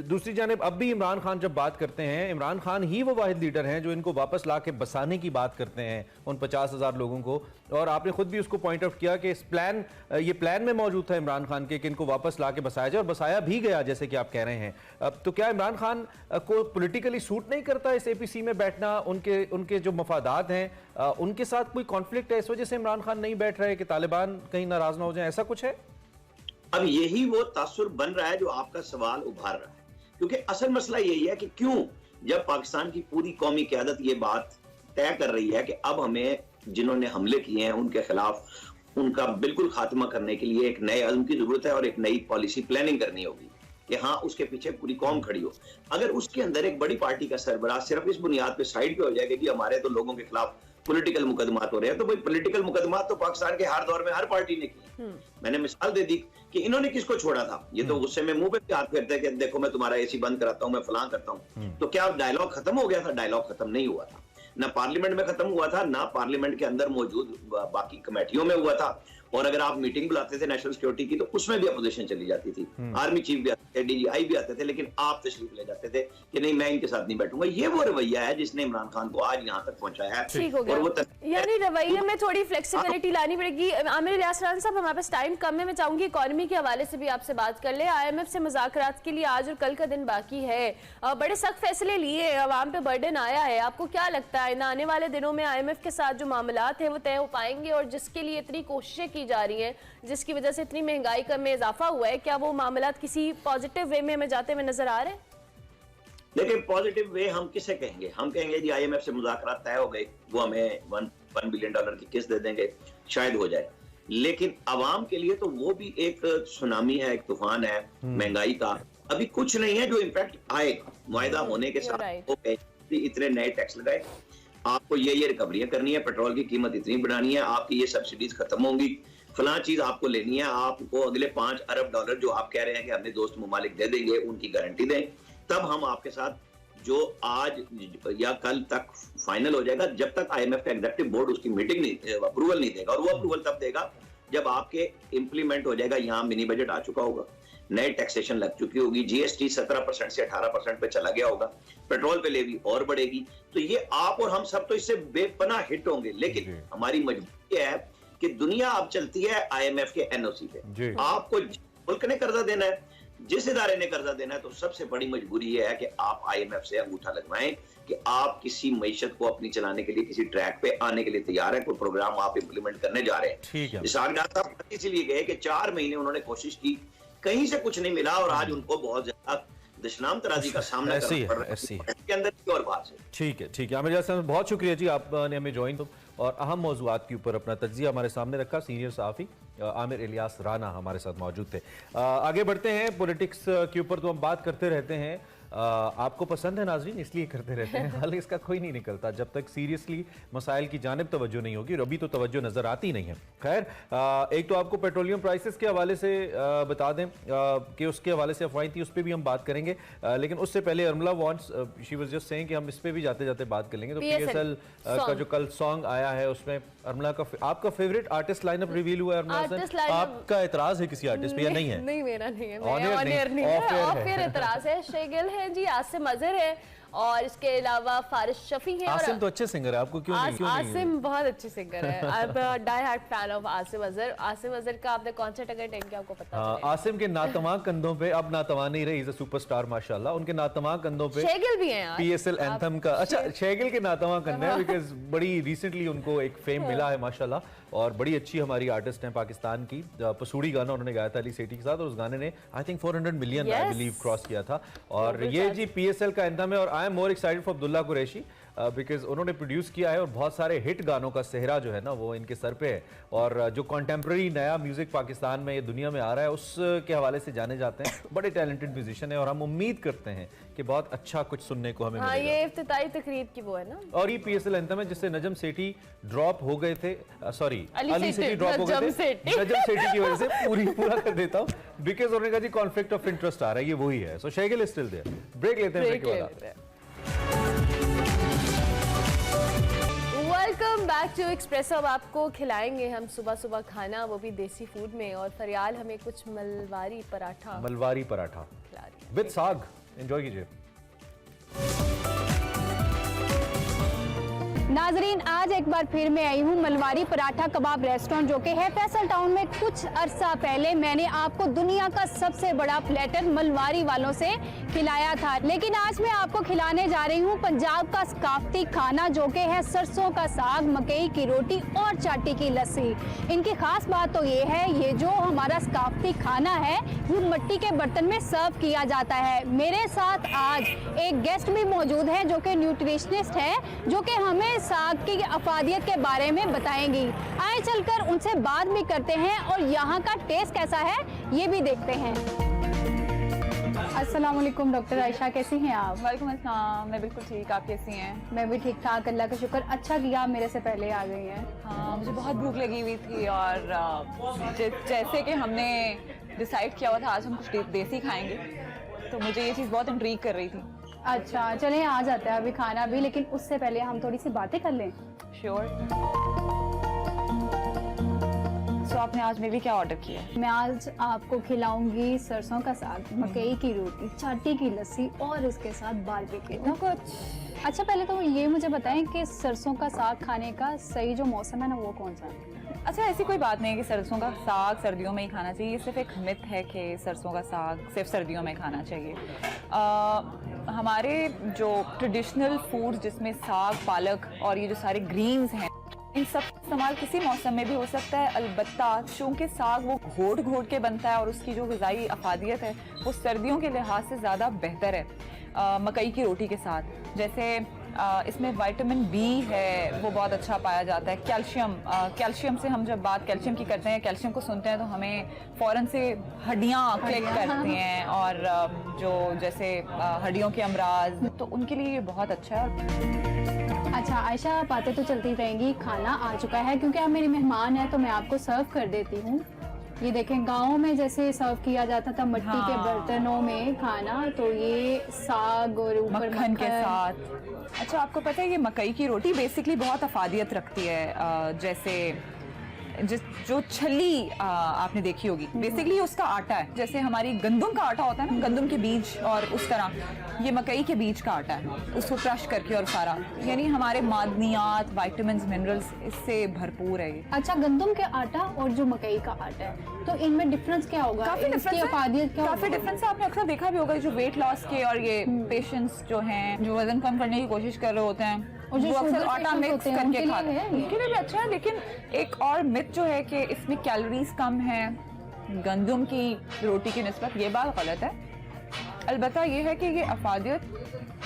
दूसरी जानिब अब भी इमरान खान जब बात करते हैं, इमरान खान ही वो वाहिद लीडर हैं जो इनको वापस ला के बसाने की बात करते हैं, उन 50,000 लोगों को। और आपने खुद भी उसको पॉइंट आउट किया कि इस ये प्लान में मौजूद था इमरान खान के कि इनको वापस ला के बसाया जाए, और बसाया भी गया जैसे कि आप कह रहे हैं। तो क्या इमरान खान को पोलिटिकली सूट नहीं करता इस एपीसी में बैठना? उनके जो मफादात हैं उनके साथ कोई कॉन्फ्लिक्ट है, इस वजह से इमरान खान नहीं बैठ रहे कि तालिबान कहीं नाराज ना हो जाए, ऐसा कुछ है? अब यही वो तासुर बन रहा है जो आपका सवाल उभार रहा है, क्योंकि असल मसला यही है कि क्यों, जब पाकिस्तान की पूरी कौमी क़यादत ये बात तय कर रही है कि अब हमें जिन्होंने हमले किए हैं उनके खिलाफ उनका बिल्कुल खात्मा करने के लिए एक नए अज़्म की जरूरत है और एक नई पॉलिसी प्लानिंग करनी होगी कि हाँ उसके पीछे पूरी कौम खड़ी हो। अगर उसके अंदर एक बड़ी पार्टी का सरबराह सिर्फ इस बुनियाद पे साइड पे हो जाएगा कि हमारे तो लोगों के खिलाफ पॉलिटिकल मुकदमात हो रहे हैं, तो भाई पॉलिटिकल मुकदमात तो पाकिस्तान के हर दौर में हर पार्टी ने की। मैंने मिसाल दे दी कि इन्होंने किसको छोड़ा था, ये तो गुस्से में मुंह पे हाथ फेरते हैं कि देखो मैं तुम्हारा एसी बंद कराता हूं, मैं फलां करता हूं। तो क्या डायलॉग खत्म हो गया था? डायलॉग खत्म नहीं हुआ था, ना पार्लियामेंट में खत्म हुआ था, ना पार्लियामेंट के अंदर मौजूद बाकी कमेटियों में हुआ था। और अगर आप मीटिंग बुलाते थे नेशनल सिक्योरिटी की तो उसमें भी अपोजिशन चली जाती थी, आर्मी चीफ भी आते थे, DGI भी आते थे, लेकिन आप तशरीफ ले जाते थे कि नहीं मैं इनके साथ नहीं बैठूंगा। ये वो रवैया है जिसने इमरान खान को आज यहाँ तक पहुंचाया है। ठीक हो गया, यानी रवैये में थोड़ी फ्लेक्सिबिलिटी लानी पड़ेगी। आमिर इलियास राना साहब, हमारे पास टाइम कम है, मैं चाहूंगी इकोनॉमी के हवाले से भी आपसे बात कर ले। IMF से मुज़ाकरात के लिए आज और कल का दिन बाकी है, बड़े सख्त फैसले लिए, अवाम पे बर्डन आया है, आपको क्या लगता है आने वाले दिनों में IMF के साथ जो मामलात हैं वो तय हो पाएंगे? और जिसके लिए इतनी कोशिशें की जा रही हैं, जिसकी वजह से इतनी महंगाई का में इजाफा हुआ है, क्या वो मामलात किसी पॉजिटिव वे में हमें जाते हुए नजर आ रहे हैं? देखिए, पॉजिटिव वे हम किसे कहेंगे? हम कहेंगे जी IMF से मुज़ाकरात तय हो गए, वो हमें $1 बिलियन की किस्त दे देंगे, शायद हो जाए। लेकिन अवाम के लिए तो वो भी एक सुनामी है, एक तूफान है महंगाई का। अभी कुछ नहीं है जो इम्पैक्ट आएगा। मुआहिदा होने के साथ इतने नए टैक्स लगाए, आपको ये रिकवरियां करनी है, पेट्रोल की कीमत इतनी बढ़ानी है, आपकी ये सब्सिडीज खत्म होंगी, फलां चीज आपको लेनी है, आपको अगले 5 अरब डॉलर जो आप कह रहे हैं कि हमने दोस्त ममालिक दे देंगे, उनकी गारंटी दें, तब हम आपके साथ जो आज या कल तक फाइनल हो जाएगा, जब तक IMF का एग्जीक्यूटिव बोर्ड उसकी मीटिंग नहीं अप्रूवल नहीं देगा, और वो अप्रूवल तब देगा जब आपके इंप्लीमेंट हो जाएगा, यहाँ मिनी बजट आ चुका होगा, नए टैक्सेशन लग चुकी होगी, GST 17% से 18% पे चला गया होगा, पेट्रोल पे लेवी और बढ़ेगी, तो ये आप और हम सब तो इससे बेपनाह हिट होंगे। लेकिन हमारी मजबूरी है कि दुनिया अब चलती है IMF के NOC पे। आपको मुल्क ने कर्जा देना है, जिस इदारे ने कर्जा देना है, तो सबसे बड़ी मजबूरी ये है कि आप IMF से अंगूठा लगवाएं कि आप किसी मईशत को अपनी चलाने के लिए किसी ट्रैक पे आने के लिए तैयार है, कोई प्रोग्राम आप इंप्लीमेंट करने जा रहे हैं। इसाक डार साहब इसीलिए गए कि 4 महीने उन्होंने कोशिश की, कहीं से कुछ नहीं मिला, और आज उनको बहुत ज्यादा दशनाम तराजी का सामना करना पड़ रहा है इसके अंदर की और बात से। ठीक है आमिर जासिम साहब, बहुत शुक्रिया जी, आपने हमें ज्वाइन और अहम मौज़ूआत के ऊपर अपना तज्ज़िया हमारे सामने रखा। सीनियर सहाफ़ी आमिर इलियास राना हमारे साथ मौजूद थे। आगे बढ़ते हैं, पॉलिटिक्स के ऊपर तो हम बात करते रहते हैं, आपको पसंद है नाज़रीन, इसलिए करते रहते हैं, हालांकि इसका कोई नहीं निकलता जब तक सीरियसली मसाइल की जानिब तवज्जो नहीं होगी, और अभी तो तवज्जो नज़र आती नहीं है। खैर, एक तो आपको पेट्रोलियम प्राइसेस के हवाले से बता दें कि उसके हवाले से अफवाहें थी, उस पर भी हम बात करेंगे, लेकिन उससे पहले अर्मला wants, she was just saying कि हम इस पर भी जाते जाते बात कर लेंगे। तो PSL का जो कल सॉन्ग आया है, उसमें अर्मला का आपका फेवरेट आर्टिस्ट लाइनअप रिवील हुआ है। आपका एतराज है किसी आर्टिस्ट पे या नहीं है? नहीं, मेरा नहीं है, ऑफ एयर एतराज है। शेगिल है जी, आसिम अजहर है, और इसके अलावा फारिस शफी है। आसिम तो अच्छे सिंगर है, आपको क्यों नहीं? आसिम बहुत अच्छे सिंगर है। I am die hard fan of Asim Azhar. Asim Azhar का आपने कॉन्सर्ट अगर अटेंड किया, आपको पता है आसिम के नातवा कंधों पे, अब नातवा नहीं रही, इज अ सुपरस्टार माशाल्लाह, उनके नातवा कंधों पे शेगिल भी हैं यार, PSL एंथम का। अच्छा, शेगिल के नातवा कंधे हैं, बिकॉज़ बड़ी रिसेंटली उनको एक फेम मिला है माशाल्लाह, और बड़ी अच्छी हमारी आर्टिस्ट हैं पाकिस्तान की। पसूड़ी गाना उन्होंने गाया था अली सेठी के साथ, और उस गाने ने I think 400 million I believe cross किया था। और ये जी PSL का एंथम है, और I am more excited for Abdullah Qureshi, because उन्होंने प्रोड्यूस किया है, और बहुत सारे हिट गानों का सेहरा जो है ना वो इनके सर पे है, और जो कंटेम्प्रेरी नया म्यूजिक पाकिस्तान में ये दुनिया में आ रहा है उसके हवाले से जाने जाते हैं। बड़े टैलेंटेड म्यूजिशियन है, और हम उम्मीद करते हैं कि बहुत अच्छा कुछ सुनने को हमें मिलेगा। ये इफ्तिताई तकरीब की वो है ना, और ये PSL एंथम है जिससे नजम सेठी ड्रॉप हो गए थे, सॉरी अली सेठी ड्रॉप हो गए थे नजम सेठी की वजह से। पूरा कर देता हूँ, बिकॉज उन्होंने कहा जी कॉन्फ्लिक्ट ऑफ इंटरेस्ट आ रहा है, ये वही है। सो शेगिल इज स्टिल देयर। ब्रेक लेते हैं, ब्रेक के बाद वेलकम बैक टू एक्सप्रेसो। अब आपको खिलाएंगे हम सुबह सुबह खाना, वो भी देसी फूड में, और फरियाल हमें कुछ मलवारी पराठा खिला रही है विद साग। एंजॉय कीजिए। नाजरीन, आज एक बार फिर मैं आई हूँ मलवारी पराठा कबाब रेस्टोरेंट, जो कि है फैसल टाउन में। कुछ अरसा पहले मैंने आपको दुनिया का सबसे बड़ा प्लेटर मलवारी वालों से खिलाया था, लेकिन आज मैं आपको खिलाने जा रही हूँ पंजाब का सकाफती खाना, जो कि है सरसों का साग, मकई की रोटी और चाटी की लस्सी। इनकी खास बात तो ये है, ये जो हमारा सकाफती खाना है ये मिट्टी के बर्तन में सर्व किया जाता है। मेरे साथ आज एक गेस्ट भी मौजूद है जो कि न्यूट्रिशनिस्ट है, जो कि हमें साग की अफादियत के बारे में बताएंगी। आए चलकर उनसे बात भी करते हैं, और यहाँ का टेस्ट कैसा है ये भी देखते हैं। अस्सलाम वालेकुम डॉक्टर आयशा, कैसी हैं आप? वालेकुम अस्सलाम, मैं बिल्कुल ठीक, आप कैसी हैं? मैं भी ठीक ठाक, अल्लाह का शुक्र। अच्छा किया आप मेरे से पहले आ गई हैं। हाँ, मुझे बहुत भूख लगी हुई थी, और जैसे कि हमने डिसाइड किया हुआ था आज हम कुछ देसी खाएंगे, तो मुझे ये चीज़ बहुत इंट्रीग कर रही थी। अच्छा, चलें आ जाता है अभी खाना भी, लेकिन उससे पहले हम थोड़ी सी बातें कर लें। श्योर। तो आपने आज मेरे लिए क्या ऑर्डर किया? मैं आज आपको खिलाऊंगी सरसों का साग, मकई की रोटी, चाटी की लस्सी, और इसके साथ बारबेक्यू कुछ। अच्छा, पहले तो ये मुझे बताएं कि सरसों का साग खाने का सही जो मौसम है ना वो कौन सा है? अच्छा, ऐसी कोई बात नहीं है कि सरसों का साग सर्दियों में ही खाना चाहिए। ये सिर्फ एक मिथ है कि सरसों का साग सिर्फ सर्दियों में खाना चाहिए। हमारे जो ट्रेडिशनल फूड जिसमें साग, पालक और ये जो सारे ग्रीन्स हैं, इन सब इस्तेमाल किसी मौसम में भी हो सकता है। अलबत्ता चूँकि साग वो घोट के बनता है और उसकी जो ग़िज़ाई अफादियत है वो सर्दियों के लिहाज से ज़्यादा बेहतर है मकई की रोटी के साथ। जैसे इसमें विटामिन B है, वो बहुत अच्छा पाया जाता है। कैल्शियम से हम जब बात कैल्शियम की करते हैं, कैल्शियम को सुनते हैं तो हमें फ़ौरन से हड्डियाँ क्लिक करती हैं, और जो जैसे हड्डियों के अमराज, तो उनके लिए ये बहुत अच्छा है। अच्छा आयशा, बातें तो चलती रहेंगी, खाना आ चुका है। क्योंकि आप मेरी मेहमान हैं तो मैं आपको सर्व कर देती हूँ। ये देखें, गाँव में जैसे सर्व किया जाता था मट्टी के बर्तनों में खाना, तो ये साग और ऊपर मक्खन के साथ। अच्छा, आपको पता है ये मकई की रोटी बेसिकली बहुत अफादियत रखती है। जैसे जो छली आपने देखी होगी, बेसिकली उसका आटा है। जैसे हमारी गंदम का आटा होता है ना, गंदम के बीज, और उस तरह ये मकई के बीज का आटा है, उसको क्रश करके और सारा, यानी हमारे मादनियात, विटामिन्स, मिनरल्स इससे भरपूर है ये। अच्छा, गंदम के आटा और जो मकई का आटा है, तो इनमें डिफरेंस क्या होगा? काफी डिफरेंस है, काफी डिफरेंस है। आपने अक्सर देखा भी होगा जो वेट लॉस के और ये पेशेंट्स जो हैं, जो वजन कम करने की कोशिश कर रहे होते हैं, और जो अक्सर आटा मिक्स करके खाते हैं, उनके लिए भी अच्छा है। लेकिन एक और मिथ जो है कि इसमें कैलोरीज कम है गंदम की रोटी की निस्बत, ये बात गलत है। अलबत्ता ये है कि ये अफादियत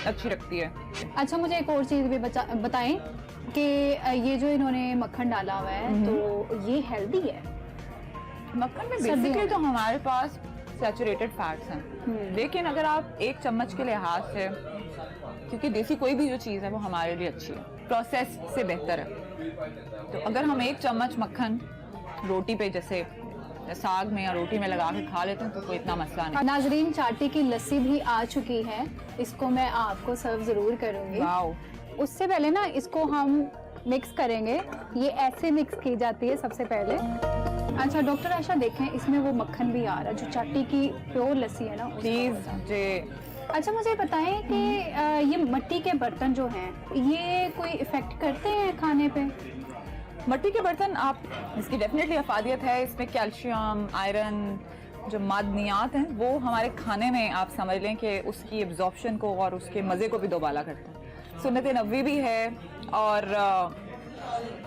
अच्छी रखती है। अच्छा, मुझे एक और चीज़ भी बताएं कि ये जो इन्होंने मक्खन डाला हुआ है, तो ये हेल्दी है? मक्खन में बेसिकली तो हमारे पास सैचुरेटेड फैट्स हैं, लेकिन अगर आप एक चम्मच के लिहाज से, क्योंकि देसी कोई भी जो चीज़ है वो हमारे लिए अच्छी है, प्रोसेस से बेहतर है, तो अगर हम एक चम्मच मक्खन रोटी पे जैसे साग में या रोटी में लगा के खा लेते हैं तो कोई इतना मसला नहीं। नाजरीन, चाटी की लस्सी भी आ चुकी है, इसको मैं आपको सर्व ज़रूर करूँगी। वाओ। उससे पहले ना इसको हम मिक्स करेंगे। ये ऐसे मिक्स की जाती है सबसे पहले। अच्छा डॉक्टर आयशा, देखें इसमें वो मक्खन भी आ रहा है जो चाटी की प्योर लस्सी है ना, प्लीज जी। अच्छा, मुझे बताएं कि ये मिट्टी के बर्तन जो हैं, ये कोई इफेक्ट करते हैं खाने पे? मिट्टी के बर्तन, आप इसकी डेफिनेटली अफादियत है, इसमें कैल्शियम, आयरन, जो मादनियात हैं वो हमारे खाने में आप समझ लें कि उसकी एब्जॉर्प्शन को और उसके मज़े को भी दोबाला करते हैं। सुन्नत नबवी भी है और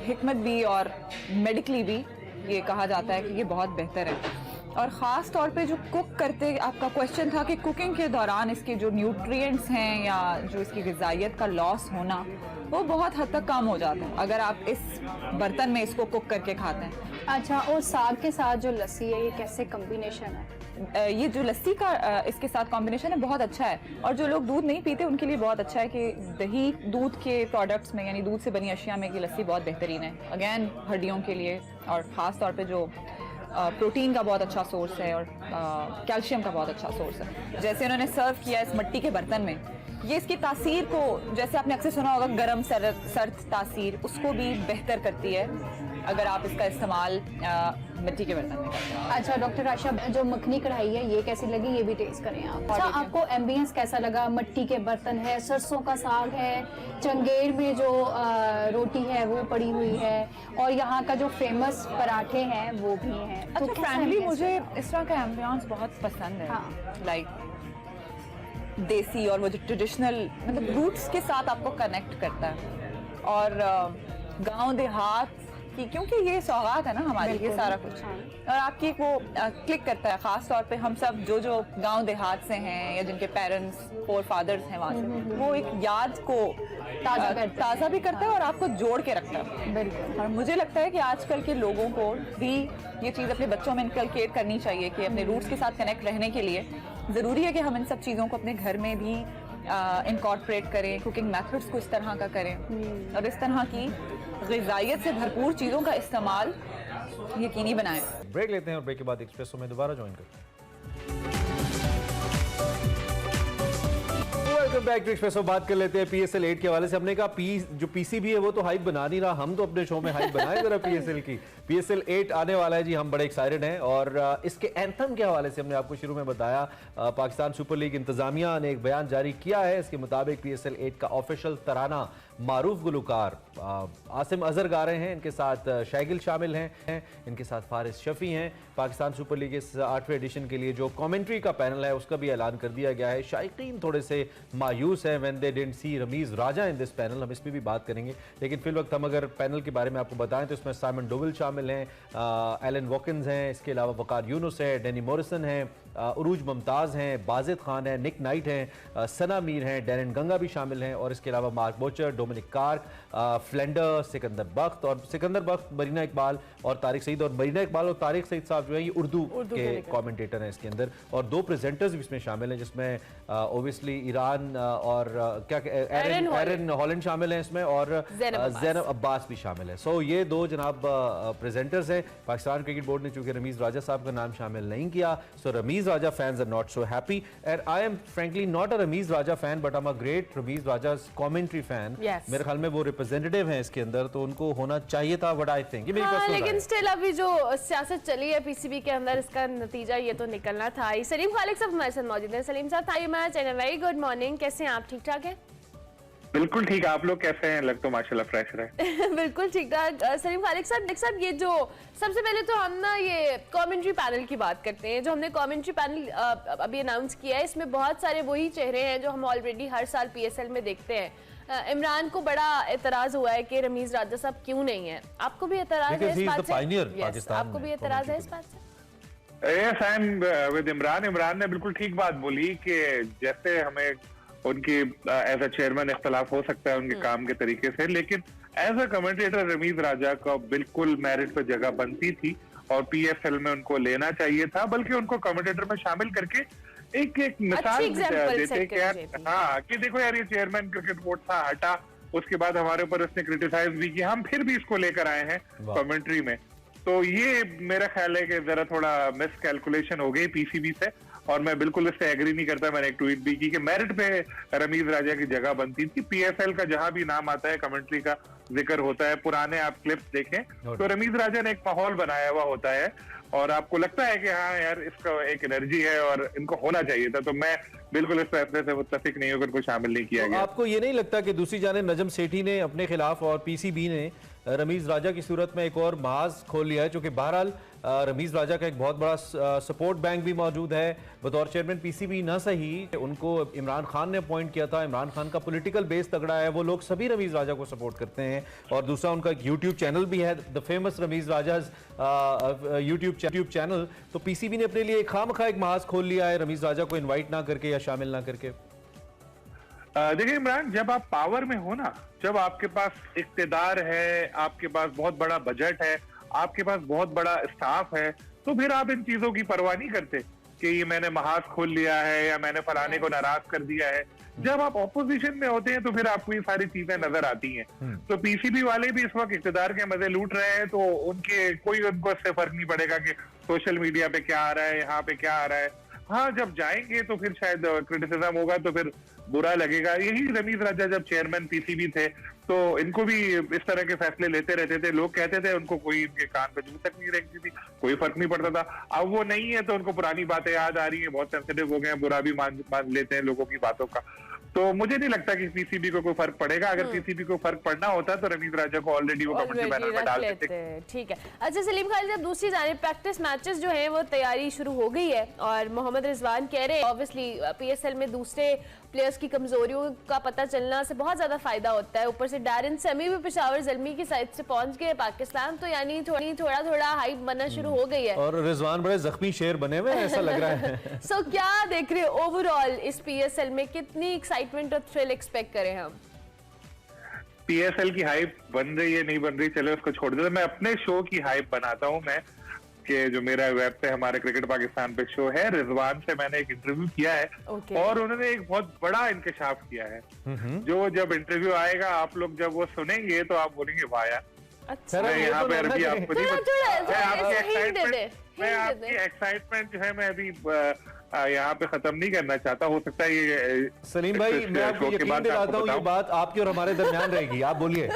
हिकमत भी और मेडिकली भी ये कहा जाता है कि ये बहुत बेहतर है। और ख़ास तौर पे जो कुक करते, आपका क्वेश्चन था कि कुकिंग के दौरान इसके जो न्यूट्रिएंट्स हैं या जो इसकी ग़िज़ाइयत का लॉस होना, वो बहुत हद तक कम हो जाता है अगर आप इस बर्तन में इसको कुक करके खाते हैं। अच्छा, और साग के साथ जो लस्सी है, ये कैसे कॉम्बिनेशन है? ये जो लस्सी का इसके साथ कॉम्बिनेशन है बहुत अच्छा है, और जो लोग दूध नहीं पीते उनके लिए बहुत अच्छा है कि दही, दूध के प्रोडक्ट्स में यानी दूध से बनी अशिया में ये लस्सी बहुत बेहतरीन है। अगेन हड्डियों के लिए, और ख़ास तौर पे जो प्रोटीन का बहुत अच्छा सोर्स है और कैल्शियम का बहुत अच्छा सोर्स है। जैसे उन्होंने सर्व किया इस मिट्टी के बर्तन में, ये इसकी तासीर को, जैसे आपने अक्सर सुना होगा गरम सर्द तासीर, उसको भी बेहतर करती है अगर आप इसका इस्तेमाल मिट्टी के बर्तन में करते हैं। अच्छा डॉक्टर आयशा, जो मखनी कढ़ाई है ये कैसी लगी, ये भी टेस्ट करें आप। अच्छा, आपको एम्बियंस कैसा लगा? मिट्टी के बर्तन है, सरसों का साग है, चंगेर में जो रोटी है वो पड़ी हुई है, और यहाँ का जो फेमस पराठे हैं वो भी हैं। अच्छा, फ्रैंकली मुझे इस तरह का एम्बियंस बहुत पसंद है। लाइक देसी और वो जो ट्रेडिशनल, मतलब रूट्स के साथ आपको कनेक्ट करता है, और गांव देहात की, क्योंकि ये सौगात है ना हमारे लिए सारा कुछ, और आपकी वो क्लिक करता है। ख़ास तौर पे हम सब जो गांव देहात से हैं या जिनके पेरेंट्स फोर फादर्स हैं वहाँ से, वो एक याद को ताज़ा भी करता है और आपको जोड़ के रखता है। बिल्कुल। और मुझे लगता है कि आजकल के लोगों को भी ये चीज़ अपने बच्चों में इनकलकेट करनी चाहिए कि अपने रूट्स के साथ कनेक्ट रहने के लिए ज़रूरी है कि हम इन सब चीज़ों को अपने घर में भी इनकॉर्पोरेट करें, कुकिंग मेथड्स को इस तरह का करें, और इस तरह की ग़िज़ाइयत से भरपूर चीज़ों का इस्तेमाल यकीनी बनाएं। ब्रेक लेते हैं और ब्रेक के बाद एक्सप्रेसो में दोबारा ज्वाइन करते हैं। Welcome back to Expresso. बात कर लेते हैं PSL 8 के हवाले से। हमने कहा जो PCB है वो तो हाइप बना नहीं रहा, हम तो अपने शो में हाइप बनाए जरा PSL की। PSL 8 आने वाला है जी, हम बड़े एक्साइटेड हैं। और इसके एंथम के हवाले से हमने आपको शुरू में बताया, पाकिस्तान सुपर लीग इंतजामिया ने एक बयान जारी किया है। इसके मुताबिक PSL 8 का ऑफिशियल तराना मारूफ गुलकार आसिम अजहर गा रहे हैं, इनके साथ शैगिल शामिल हैं, इनके साथ फारिस शफी हैं। पाकिस्तान सुपर लीग इस 8वें एडिशन के लिए जो कमेंट्री का पैनल है उसका भी ऐलान कर दिया गया है। शायकीन थोड़े से मायूस हैं when they didn't see Rameez Raja in this panel, हम इस पर भी बात करेंगे। लेकिन फिल वक्त हम अगर पैनल के बारे में आपको बताएं तो इसमें साइमन डोविल शामिल हैं, एलन वॉकिंस हैं, इसके अलावा वकार यूनुस है, डैनी मॉरिसन है, उरूज मुमताज़ हैं, बाजिद खान हैं, निक नाइट हैं, सना मीर हैं, डैरन गंगा भी शामिल हैं और इसके अलावा मार्क बोचर, डोमिनिक कार्क, फ्लेंडर, सिकंदर बख्त और सिकंदर बख्त, मरीना इकबाल और तारिक सईद। और मरीना इकबाल और तारिक सईद साहब जो है ये उर्दू के कमेंटेटर हैं इसके अंदर, और 2 प्रेजेंटर्स भी इसमें शामिल हैं जिसमें ओबियसली ईरान और क्या एरन हॉलैंड शामिल हैं इसमें और ज़ैनब अब्बास भी शामिल है। सो ये 2 जनाब प्रेजेंटर्स हैं। पाकिस्तान क्रिकेट बोर्ड ने चूंकि रमीज़ राजा साहब का नाम शामिल नहीं किया, so Rameez Raja fans are not so happy and I am frankly not a Rameez Raja fan but I am a great Rameez Raja commentary fan. मेरे ख्याल में वो रिप्रेजेंटेटिव हैं इसके अंदर, तो उनको होना चाहिए था व्हाट आई थिंक। लेकिन स्टिल अभी जो सियासत चली है पीसीबी के अंदर, इसका नतीजा ये तो निकलना था ही। सलीम खालिक साहब हमारे साथ मौजूद हैं। सलीम साहब, thank you much and very good morning. कैसे हैं आप? ठीक ठाक हैं? बिल्कुल ठीक। आप लोग कैसे हैं? लग तो माशाल्लाह फ्रेश रहे। बिल्कुल ठीक ठाक। सलीम खालिक साहब ये जो सबसे पहले तो हम ना ये कमेंट्री पैनल की बात करते हैं। जो हमने कमेंट्री पैनल अभी अनाउंस किया है, इसमें बहुत सारे वही चेहरे हैं जो हम ऑलरेडी हर साल पीएसएल में देखते हैं। इमरान को बड़ा एतराज हुआ है कि रमीज़ राजा साहब क्यों नहीं है। आपको भी एतराज है इस बात से? आपको भी एतराज है इस बात से? Yes, I am with Imran. Imran ने बिल्कुल ठीक बात बोली कि जैसे हमें उनकी एज अ चेयरमैन इख्तलाफ हो सकता है उनके काम के तरीके से, लेकिन एज अ कमेंटेटर रमीज़ राजा का बिल्कुल मेरिट पे जगह बनती थी और पीएसएल में उनको लेना चाहिए था, बल्कि उनको कमेंटेटर में शामिल करके एक मिसाल देते कि यार हाँ कि देखो यार ये चेयरमैन क्रिकेट बोर्ड था, हटा, उसके बाद हमारे ऊपर उसने क्रिटिसाइज भी किया, हम फिर भी इसको लेकर आए हैं कमेंट्री में। तो ये मेरा ख्याल है कि जरा थोड़ा मिस कैलकुलेशन हो गई पीसीबी से, और मैं बिल्कुल इससे एग्री नहीं करता। मैंने एक ट्वीट भी की कि मेरिट पे रमीज़ राजा की जगह बनती थी। पीएसएल का जहां भी नाम आता है, कमेंट्री का जिक्र होता है, पुराने आप क्लिप्स देखें तो रमीज़ राजा ने एक माहौल बनाया हुआ होता है और आपको लगता है कि हाँ यार इसका एक एनर्जी है और इनको होना चाहिए था। तो मैं बिल्कुल इस फैसले से मुत्तफिक नहीं होकर को शामिल नहीं किया गया। आपको ये नहीं लगता कि दूसरी जानिब नजम सेठी ने अपने खिलाफ और पीसीबी ने रमीज़ राजा की सूरत में एक और महाज खोल लिया है? चूंकि बहरहाल रमीज़ राजा का एक बहुत बड़ा सपोर्ट बैंक भी मौजूद है बतौर चेयरमैन पीसीबी, ना सही उनको इमरान खान ने अपॉइंट किया था। इमरान खान का पॉलिटिकल बेस तगड़ा है, वो लोग सभी रमीज़ राजा को सपोर्ट करते हैं। और दूसरा उनका एक यूट्यूब चैनल भी है, the famous Rameez Raja YouTube channel. तो पीसीबी ने अपने लिए खामखा एक महाज खोल लिया है रमीज़ राजा को इन्वाइट ना करके या शामिल ना करके। देखिए इमरान, जब आप पावर में हो ना, जब आपके पास इक्तिदार है, आपके पास बहुत बड़ा बजट है, आपके पास बहुत बड़ा स्टाफ है, तो फिर आप इन चीजों की परवाह नहीं करते कि ये मैंने महाज खोल लिया है या मैंने फलाने को नाराज कर दिया है। जब आप ऑपोजिशन में होते हैं तो फिर आपको ये सारी चीजें नजर आती हैं। तो पीसीबी वाले भी इस वक्त इक्तिदार के मजे लूट रहे हैं, तो उनको इससे फर्क नहीं पड़ेगा कि सोशल मीडिया पे क्या आ रहा है, यहाँ पे क्या आ रहा है। हाँ, जब जाएंगे तो फिर शायद क्रिटिसिज्म होगा तो फिर बुरा लगेगा। यही रमीज़ राजा जब चेयरमैन पीसीबी थे तो इनको भी इस तरह के फैसले लेते रहते थे। लोग कहते थे उनको कोई इनके कान पे जू तक नहीं रखती थी, कोई फर्क नहीं पड़ता था। अब वो नहीं है तो उनको पुरानी बातें याद आ रही है, बहुत सेंसिटिव हो गए हैं, बुरा भी मान लेते हैं लोगों की बातों का। तो मुझे नहीं लगता कि पीसीबी को कोई फर्क पड़ेगा। अगर पीसीबी को फर्क पड़ना होता तो रमीज़ राजा को ऑलरेडी वो कमेंट्री पैनल में डाल देते। ठीक है। अच्छा सलीम खान साहब, दूसरी जानिब प्रैक्टिस मैचेस जो हैं वो तैयारी शुरू हो गई है और मोहम्मद रिजवान कह रहे हैं ऑब्वियसली पीएसएल में दूसरे प्लेयर्स की कमजोरियों का पता चलना से बहुत ज्यादा फायदा होता है। ऊपर से डैरन सेमी भी पेशावर ज़ल्मी की साइड से पहुंच गए पाकिस्तान, तो यानी थोड़ा हाइप बनना शुरू हो गई है और रिजवान बड़े जख्मी शेर बने हुए ऐसा लग रहा है। सो क्या देख रहे हैं ओवरऑल इस पीएसएल में, कितनी एक्साइटमेंट और थ्रिल एक्सपेक्ट करें हम? पीएसएल की हाइप बन रही है नहीं बन रही, चलो उसको छोड़ देते। मैं अपने शो की हाइप बनाता हूँ। मैं कि जो मेरा वेब पे हमारे क्रिकेट पाकिस्तान पे शो है, रिजवान से मैंने एक इंटरव्यू किया है और उन्होंने एक बहुत बड़ा इंकशाफ किया है। जो जब इंटरव्यू आएगा आप लोग जब वो सुनेंगे तो आप बोलेंगे वाह यार। अच्छा, मैं यहाँ पे अभी आपको नहीं मैं आपकी एक्साइटमेंट जो है मैं अभी यहाँ पे खत्म नहीं करना चाहता। हो सकता है ये सलीम भाई मैं आपको यकीन दिलाता हूँ ये बात आपके और हमारे दरमियान रहेगी, आप बोलिए,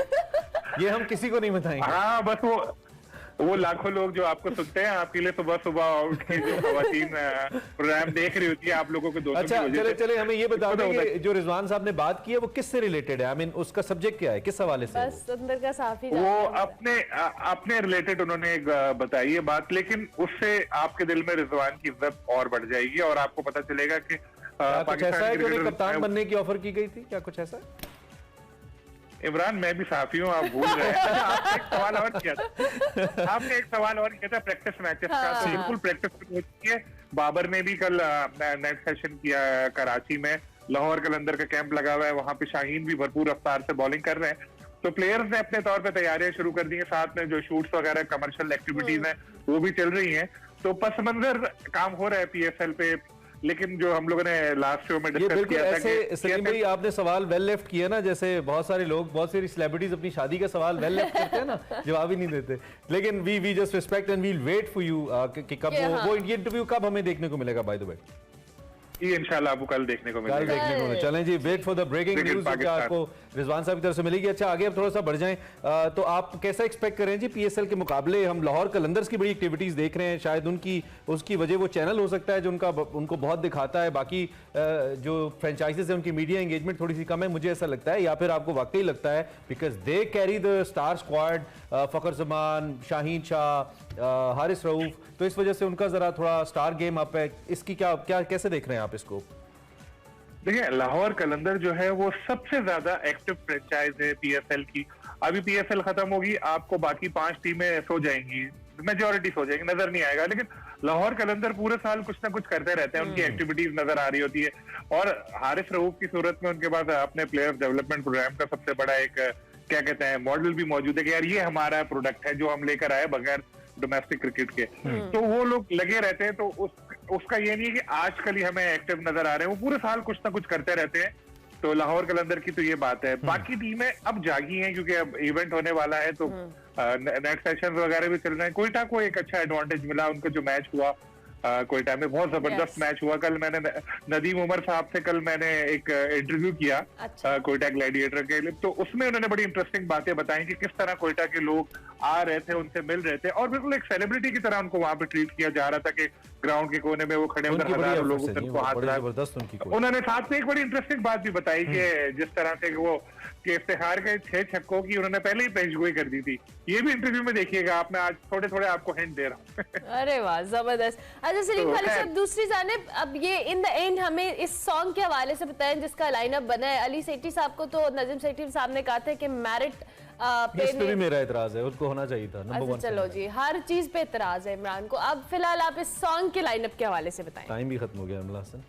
ये हम किसी को नहीं बताएंगे। हाँ, बस वो लाखों लोग जो आपको सुनते हैं, आपके लिए सुबह सुबह उठ के जो खवातीन प्रोग्राम देख रही होती है आप लोगों को दोस्तों अच्छा, की वजह से। चले हमें ये बता दें कि जो रिजवान साहब ने बात की है वो किससे रिलेटेड है? आई मीन उसका सब्जेक्ट क्या है, किस हवाले से? बस अंदर का साफ ही वो अपने रिलेटेड उन्होंने बताई है बात, लेकिन उससे आपके दिल में रिजवान की इज्जत और बढ़ जाएगी और आपको पता चलेगा कि कुछ ऐसा है जो कप्तान बनने की ऑफर की गई थी, क्या कुछ ऐसा? इमरान मैं भी साफी हूँ, आप भूल रहे हैं। आपने एक सवाल और किया था, प्रैक्टिस मैचेस का। तो बिल्कुल प्रैक्टिस हो चुकी है, बाबर ने भी कल नेट सेशन किया कराची में, लाहौर कलंदर का कैंप लगा हुआ है, वहां पे शाहीन भी भरपूर रफ्तार से बॉलिंग कर रहे हैं। तो प्लेयर्स ने अपने तौर पे तैयारियां शुरू कर दी हैं, साथ में जो शूट्स वगैरह कमर्शियल एक्टिविटीज हैं वो भी चल रही हैं। तो पस मंजर काम हो रहा है पीएसएल पे। लेकिन जो हम लोगों ने लास्ट शो में डिस्कस किया था कि सलीम भाई आपने सवाल वेल लेफ्ट किया ना, जैसे बहुत सारे लोग, बहुत सारी सेलिब्रिटीज अपनी शादी का सवाल वेल लेफ्ट करते हैं ना, जवाब ही नहीं देते। लेकिन we just respect and we'll wait for you कि कब वो इंटरव्यू कब हमें देखने को मिलेगा बाय द वे। ये इंशाल्लाह आपको कल देखने को मिलेगा। चलें जी, wait for the breaking news जो आपको रिजवान साहब की तरफ से मिलेगी। अच्छा, आगे अब थोड़ा सा बढ़ जाएं, तो आप कैसा एक्सपेक्ट करें जी पीएसएल के मुकाबले? हम लाहौर कलंदर्स की बड़ी एक्टिविटीज देख रहे हैं, शायद उसकी वजह वो चैनल हो सकता है जो उनको बहुत दिखाता है, बाकी जो फ्रेंचाइजीज है उनकी मीडिया एंगेजमेंट थोड़ी सी कम है, मुझे ऐसा लगता है। या फिर आपको वाकई लगता है because they carry the star squad, Fakhar Zaman, Shaheen Shah, Haris Rauf, तो इस वजह से उनका जरा थोड़ा स्टार गेम अप है, इसकी क्या कैसे देख रहे हैं आप इसको? देखिए, लाहौर कलंदर जो है वो सबसे ज्यादा एक्टिव फ्रेंचाइज है पीएसएल की। अभी पीएसएल खत्म होगी, आपको बाकी 5 टीमें सो जाएंगी, मेजोरिटी सो जाएंगी, नजर नहीं आएगा। लेकिन लाहौर कलंदर पूरे साल कुछ ना कुछ करते रहते हैं, उनकी एक्टिविटीज नजर आ रही होती है। और हारिस रऊफ की सूरत में उनके पास अपने प्लेयर डेवलपमेंट प्रोग्राम का सबसे बड़ा एक क्या कहते हैं मॉडल भी मौजूद है कि यार ये हमारा प्रोडक्ट है जो हम लेकर आए बगैर डोमेस्टिक क्रिकेट के। तो वो लोग लगे रहते हैं। तो उसका ये नहीं है कि आजकल ही हमें एक्टिव नजर आ रहे हैं, वो पूरे साल कुछ ना कुछ करते रहते हैं। तो लाहौर कलंदर की तो ये बात है। बाकी टीमें अब जागी हैं क्योंकि अब इवेंट होने वाला है, तो नेट सेशन वगैरह भी चल रहे हैं। कोयटा को एक अच्छा एडवांटेज मिला, उनको जो मैच हुआ कोयटा में बहुत जबरदस्त मैच हुआ। कल मैंने नदीम उमर साहब से एक इंटरव्यू किया कोयटा ग्लैडिएटर के लिए, तो उसमें उन्होंने बड़ी इंटरेस्टिंग बातें बताई कि किस तरह कोयटा के लोग आ रहे थे, उनसे मिल रहे थे और बिल्कुल एक सेलिब्रिटी की तरह उनको वहां पे ट्रीट किया जा रहा था कि ग्राउंड के कोने में वो खड़े होकर हजारों लोग उनको हाथ लगा। उन्होंने साथ में एक बड़ी इंटरेस्टिंग बात भी बताई कि जिस तरह से वो कि इफ्तिखार के 6 छक्कों की उन्होंने पहले ही पेशगोई कर दी थी। ये भी इंटरव्यू में देखिएगा आप, मैं आज थोड़े थोड़े आपको हिंट दे रहा हूँ। अरे वाह, जबरदस्त। अच्छा सलीम खालिद साहब, दूसरी जानिब अब ये इन द एंड हमें इस सॉन्ग के हवाले से बताएं जिसका लाइनअप बना है। अली सेठी साहब को तो नजम सेठी साहब ने कहा था कि मैरिट इस पे भी मेरा इतराज है, उसको होना चाहिए था नंबर 1। चलो जी, हर चीज पे इतराज है इमरान को। अब फिलहाल आप इस सॉन्ग के लाइनअप के हवाले से बताएं। टाइम भी खत्म हो गया अमला हसन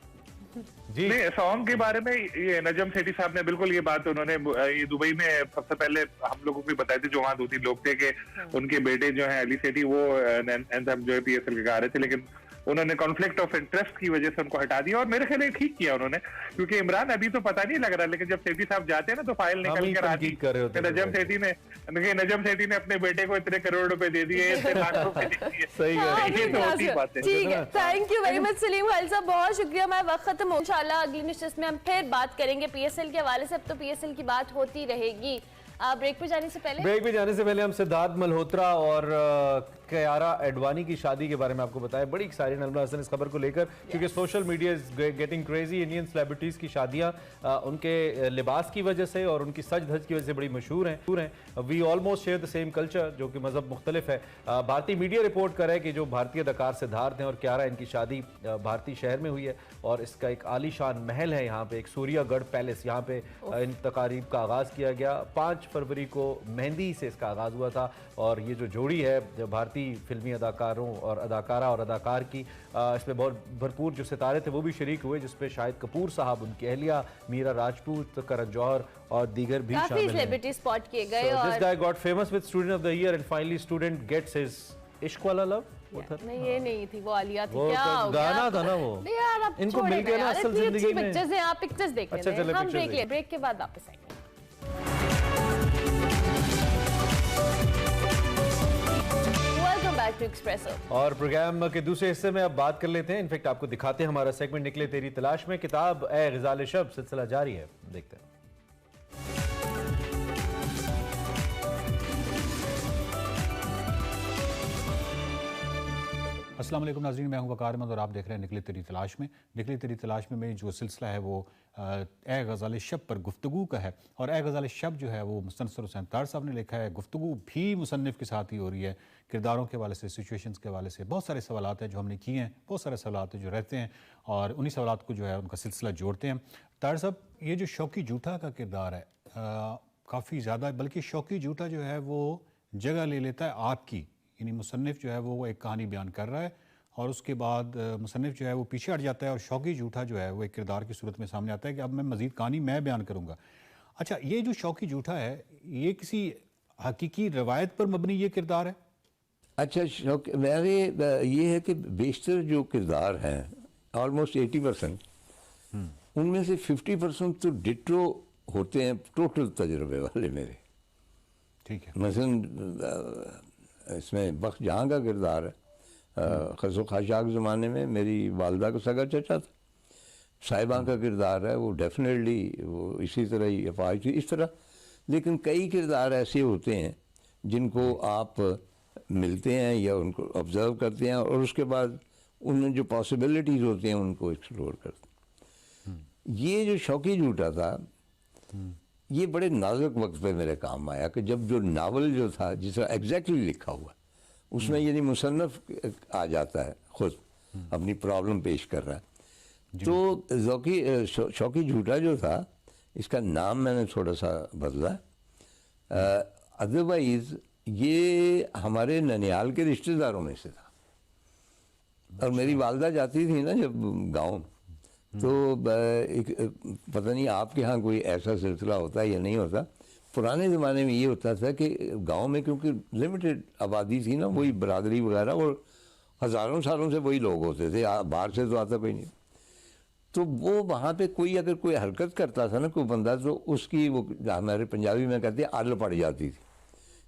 जी। नहीं, सॉन्ग के बारे में ये नजम सेठी साहब ने बिल्कुल ये बात उन्होंने ये दुबई में सबसे पहले हम लोगों को भी बताए थे जो वहाँ 2-3 लोग थे कि उनके बेटे जो हैं अली सेठी वो एंथम जो है पीएसएल के गा रहे थे, लेकिन उन्होंने कॉन्फ्लिक्ट ऑफ इंटरेस्ट की वजह से उनको हटा दिया। और मेरे ख्याल में ठीक किया उन्होंने, क्योंकि इमरान अभी तो पता नहीं लग रहा, लेकिन जब सेठी साहब जाते हैं ना तो फाइल निकल कर आती है। नजम सेठी ने अपने बेटे को इतने करोड़ रुपए दे दिए, इतने लाख रुपए दे दिए। सही है, ये तो होती बात है। ठीक है, thank you very much Salim Khalid साहब, बहुत शुक्रिया। मैं वक्त खत्म हो, इंशाल्लाह अगली नशिस्त में हम फिर बात करेंगे पीएसएल के हवाले से। अब तो पीएसएल की बात होती रहेगी। ब्रेक पे जाने से पहले हम सिद्धार्थ मल्होत्रा और कियारा एडवानी की शादी के बारे में आपको बताया। बड़ी एक्साइटेड अमला हसन इस खबर को लेकर, क्योंकि social media is getting crazy. Indian celebrities की शादियां उनके लिबास की वजह से और उनकी सज धज की वजह से बड़ी मशहूर हैं। We almost share the same culture, जो कि मजहब मुख्तलिफ है। भारतीय मीडिया रिपोर्ट कर रहा है कि जो भारतीय अदाकार सिद्धार्थ हैं और कियारा, इनकी शादी भारतीय शहर में हुई है और इसका एक आलीशान महल है यहाँ पे, एक सूर्यागढ़ पैलेस, यहाँ पे इन तकारीब का आगाज़ किया गया। 5 फरवरी को मेहंदी से इसका आगाज़ हुआ था और ये जो जोड़ी है भारतीय फिल्मी अदाकारों और अदाकारा और अदाकार की, इसमें बहुत भरपूर जो सितारे थे वो भी शरीक हुए, जिसपे शाहिद कपूर साहब, उनकी अहलिया मीरा राजपूत, करण जौहर और दीगर भी शामिल हैं। स्पॉट किए गए और this guy got famous with student of the year and finally student gets his इश्क वाला लव। नहीं, ये नहीं थी, वो आलिया थी। वो क्या हो गया? गाना था ना वो। यार अब इनको मिल गया ना असल जिंदगी में। पिक्चर्स हैं, आप पिक्चर्स देख लेते हैं। हम ब्रेक के बाद वापस आएंगे। और प्रोग्राम के दूसरे हिस्से में अब बात कर लेते हैं, इनफैक्ट आपको दिखाते हैं हमारा सेगमेंट निकले तेरी तलाश में। किताब ए ग़ज़ाल शब सिलसिला जारी है, देखते हैं। अस्सलाम वालेकुम नाज़रीन, मैं हूं वकार अहमद और आप देख रहे हैं निकले तेरी तलाश में। निकले तेरी तलाश में जो सिलसिला है वो ए ग़ज़ाल शब पर गुफ्तगू का है। और ए ग़ज़ाल शब जो है वो मुस्तनसर हुसैन तार साहब ने लिखा है। गुफ्तगू भी मुसन्निफ़ के साथ ही हो रही है, किरदारों के हवाले से, सिचुएशंस के हवाले से। बहुत सारे सवालात हैं जो हमने किए हैं, बहुत सारे सवालात जो रहते हैं और उन्हीं सवालात को जो है उनका सिलसिला जोड़ते हैं। तार साहब, ये जो शौकी जूठा का किरदार है काफ़ी ज़्यादा, बल्कि शौकी जूठा जो है वो जगह ले लेता है आपकी, यानी मुसन्निफ़ जो है वो एक कहानी बयान कर रहा है और उसके बाद मुसन्निफ जो है वो पीछे हट जाता है और शौकी झूठा जो है वो एक किरदार की सूरत में सामने आता है कि अब मैं मज़ीद कहानी मैं बयान करूँगा। अच्छा, ये जो शौकी झूठा है ये किसी हकीकी रवायत पर मबनी ये किरदार है? अच्छा, शौक मेरे ये है कि बेशतर जो किरदार हैं ऑलमोस्ट 80%, उनमें से 50% तो डिट्टो होते हैं टोटल तजुर्बे वाले मेरे। ठीक है। मसलन इसमें बख्श जहाँ का किरदार है, खसो खाशाक ज़माने में मेरी वालदा का सगा चचा था। साहिबा का किरदार है वो डेफिनेटली वो इसी तरह ही अपाज थी इस तरह। लेकिन कई किरदार ऐसे होते हैं जिनको आप मिलते हैं या उनको ऑब्ज़र्व करते हैं और उसके बाद उनमें जो पॉसिबिलिटीज़ होती हैं उनको एक्सप्लोर करते हैं। ये जो शौकी झूठा था ये बड़े नाजुक वक्त पे मेरे काम आया कि जब जो नावल जो था जिस तरह एग्जैक्टली लिखा हुआ उसमें यानी मुसन्नफ आ जाता है खुद अपनी प्रॉब्लम पेश कर रहा है, तो शौकी झूठा जो था इसका नाम मैंने थोड़ा सा बदला। अदरवाइज ये हमारे ननिहाल के रिश्तेदारों में से था और मेरी वालदा जाती थी ना जब गाँव, तो एक पता नहीं आपके यहाँ कोई ऐसा सिलसिला होता है या नहीं होता। पुराने ज़माने में ये होता था कि गांव में क्योंकि लिमिटेड आबादी थी ना, वही बरादरी वगैरह और हज़ारों सालों से वही लोग होते थे, बाहर से तो आता कोई नहीं। तो वो वहाँ पे कोई अगर कोई हरकत करता था ना कोई बंदा, तो उसकी वो हमारे पंजाबी में कहते हैं आदल पड़ जाती थी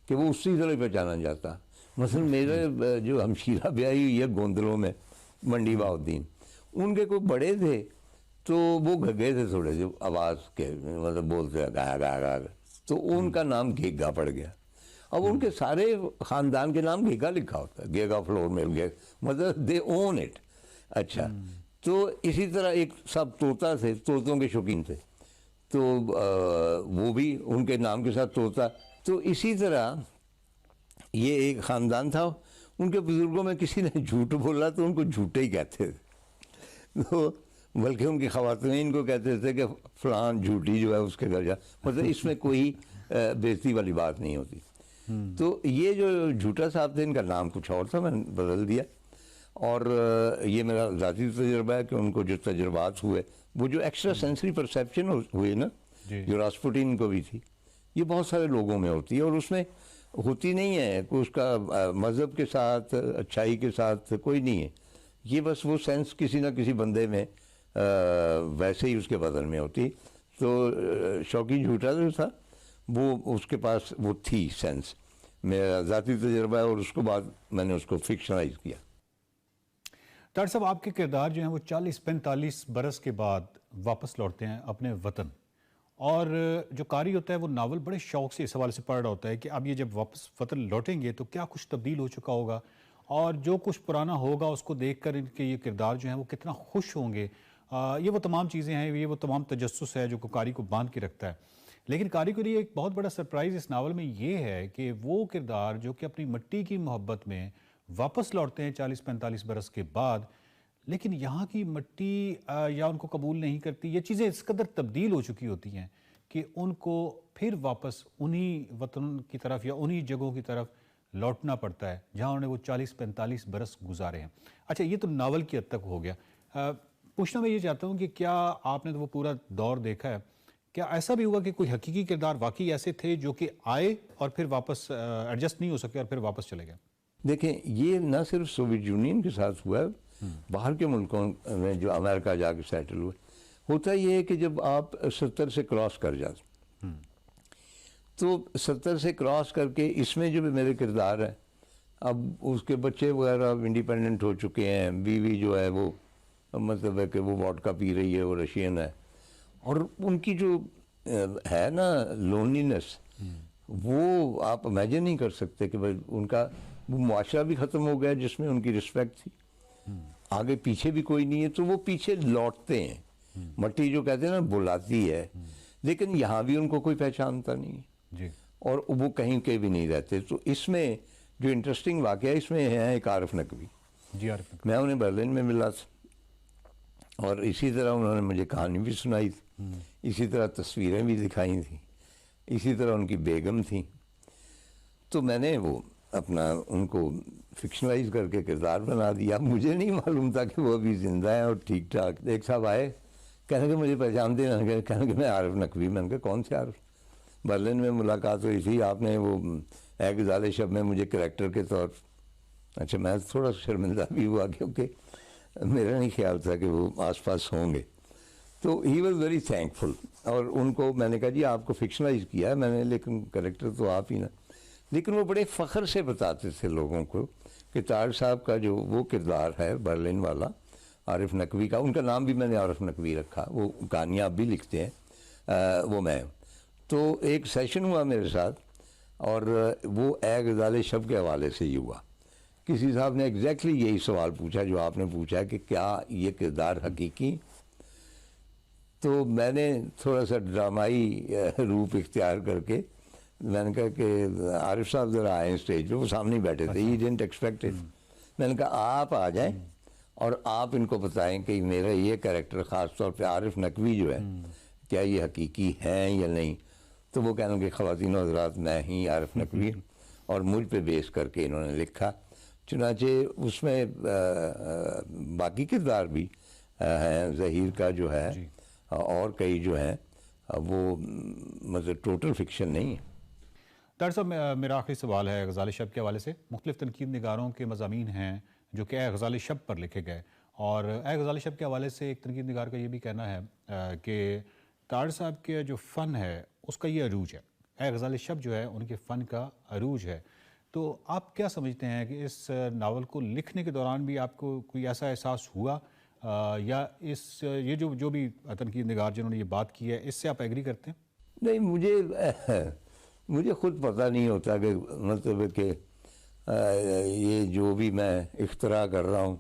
कि वो उसी तरह पहचाना जाता। मसलन मेरे जो हमशीरा ब्याही हुई है गोंदलों में मंडी बाउद्दीन, उनके कोई बड़े थे तो वो घगे थे थोड़े से आवाज़ के, मतलब बोलते गाया गाया गाया, तो उनका नाम घेगा पड़ गया। अब उनके सारे ख़ानदान के नाम घेगा लिखा होता है, घेगा फ्लोर मिल गए, मतलब दे ओन इट। अच्छा, तो इसी तरह एक सब तोता थे, तोतों के शौकीन थे, तो वो भी उनके नाम के साथ तोता। तो इसी तरह ये एक ख़ानदान था, उनके बुज़ुर्गों में किसी ने झूठ बोला तो उनको झूठे ही कहते थे, तो बल्कि उनकी ख़वातीन को कहते थे कि फ़लान झूठी जो है उसके घर जा, मतलब इसमें कोई बेइज्जती वाली बात नहीं होती। तो ये जो झूठा साहब थे इनका नाम कुछ और था, मैंने बदल दिया। और ये मेरा ज़ाती तजुर्बा है कि उनको जो तजुर्बात हुए, वो जो एक्स्ट्रा सेंसरी परसेप्शन हुई ना, जो रास्पुटिन को भी थी, ये बहुत सारे लोगों में होती है और उसमें होती नहीं है कोई उसका मज़हब के साथ अच्छाई के साथ कोई नहीं है, ये बस वो सेंस किसी ना किसी बंदे में वैसे ही उसके बदन में होती। तो शौकी झूठा जो था वो उसके पास वो थी सेंस, मेरा ज़ाती तजुर्बा है और उसके बाद मैंने उसको फिक्शनाइज किया। डॉक्टर साहब, आपके किरदार जो हैं वो 40-45 बरस के बाद वापस लौटते हैं अपने वतन, और जो कारी होता है वो नावल बड़े शौक़ से इस हवाले से पढ़ रहा होता है कि अब ये जब वापस वतन लौटेंगे तो क्या कुछ तब्दील हो चुका होगा और जो कुछ पुराना होगा उसको देखकर इनके ये किरदार जो हैं वो कितना खुश होंगे। ये वो तमाम चीज़ें हैं, ये वो तमाम तजस्सुस है जो कारी को बांध के रखता है। लेकिन कारी के लिए एक बहुत बड़ा सरप्राइज़ इस नावल में ये है कि वो किरदार जो कि अपनी मिट्टी की मोहब्बत में वापस लौटते हैं 40-45 बरस के बाद, लेकिन यहाँ की मिट्टी या उनको कबूल नहीं करती, ये चीज़ें इस कदर तब्दील हो चुकी होती हैं कि उनको फिर वापस उन्हीं वतन की तरफ या उन्हीं जगहों की तरफ लौटना पड़ता है जहाँ उन्होंने वो 40-45 बरस गुजारे हैं। अच्छा, ये तो नावल की हद तक हो गया। पूछना मैं ये चाहता हूँ कि क्या आपने तो वो पूरा दौर देखा है, क्या ऐसा भी हुआ कि कोई हकीकी किरदार वाकई ऐसे थे जो कि आए और फिर वापस एडजस्ट नहीं हो सके और फिर वापस चले गए? देखें, ये ना सिर्फ सोवियत यूनियन के साथ हुआ है, बाहर के मुल्कों में जो अमेरिका जाके सेटल हुए, होता ये है कि जब आप 70 से क्रॉस कर जाते, तो 70 से क्रॉस करके इसमें जो भी मेरे किरदार है, अब उसके बच्चे वगैरह इंडिपेंडेंट हो चुके हैं, बीवी जो है वो मतलब है कि वो वोडका पी रही है, वो रशियन है, और उनकी जो है ना लोनलीनेस, वो आप इमेजिन नहीं कर सकते कि भाई उनका वो मुआशरा भी ख़त्म हो गया जिसमें उनकी रिस्पेक्ट थी, आगे पीछे भी कोई नहीं है, तो वो पीछे लौटते हैं। मट्टी जो कहते हैं ना बुलाती है, लेकिन यहाँ भी उनको कोई पहचानता नहीं है जी, और वो कहीं के भी नहीं रहते। तो इसमें जो इंटरेस्टिंग वाक़या इसमें है एक आरिफ नकवी जी, आरिफ नकवी, मैं उन्हें बर्लिन में मिला था और इसी तरह उन्होंने मुझे कहानी भी सुनाई थी, इसी तरह तस्वीरें भी दिखाई थी, इसी तरह उनकी बेगम थी। तो मैंने वो अपना उनको फिक्शनलाइज करके किरदार बना दिया। मुझे नहीं मालूम था कि वो अभी ज़िंदा हैं और ठीक ठाक। एक साहब आए, कहने के मुझे पहचान दे, कहने के मैं आरिफ नकवी। मैंने कहा कौन से आरिफ? बर्लिन में मुलाकात हुई थी, आपने वो ए गुज़ाले शब में मुझे करैक्टर के तौर। अच्छा, मैं थोड़ा शर्मिंदा भी हुआ क्योंकि मेरा नहीं ख्याल था कि वो आसपास होंगे। तो ही वॉज वेरी थैंकफुल। और उनको मैंने कहा जी आपको फिक्शनलाइज किया है मैंने, लेकिन करैक्टर तो आप ही ना। लेकिन वो बड़े फ़ख्र से बताते थे लोगों को कि तार साहब का जो वो किरदार है बर्लिन वाला आरिफ नकवी का, उनका नाम भी मैंने आरिफ नकवी रखा, वो कहानियाँ भी लिखते हैं, वो मैं। तो एक सेशन हुआ मेरे साथ और वो ए गुज़ाले शब के हवाले से ही हुआ। किसी साहब ने एग्जैक्टली यही सवाल पूछा जो आपने पूछा कि क्या ये किरदार हकीकी। तो मैंने थोड़ा सा ड्रामाई रूप इख्तियार करके मैंने कहा कि आरिफ साहब ज़रा आए स्टेज पे, वो सामने ही बैठे थे, ही डिडंट एक्सपेक्ट इट। मैंने कहा आप आ जाएं और आप इनको बताएं कि मेरा ये कैरेक्टर ख़ास तौर पे आरिफ नकवी जो है क्या ये हकीकी हैं या नहीं। तो वो कहने के ख़वातीन हज़रात मैं ही आरिफ नकवी और मुझ पे बेस करके इन्होंने लिखा। चुनाचे उसमें बाकी किरदार भी हैं, ज़हीर का जो है और कई जो हैं वो मतलब टोटल फिक्शन नहीं है। डॉक्टर साहब, मेरा आखिरी सवाल है ग़ज़ाले शब के हवाले से। मुख्तलिफ़ तनकीद निगारों के मज़ामीन हैं जो कि ग़ज़ाले शब पर लिखे गए, और ग़ज़ाले शब के हवाले से एक तनकीद निगार का ये भी कहना है कि तार साहब के जो फ़न है उसका ये अरूज है, ग़ज़ाले शब जो है उनके फ़न का अरूज है। तो आप क्या समझते हैं कि इस नावल को लिखने के दौरान भी आपको कोई ऐसा एहसास हुआ या इस ये जो भी तनकीद निगार जिन्होंने ये बात की है इससे आप एग्री करते हैं? नहीं, मुझे खुद पता नहीं होता कि मतलब कि ये जो भी मैं इख्तरा कर रहा हूँ,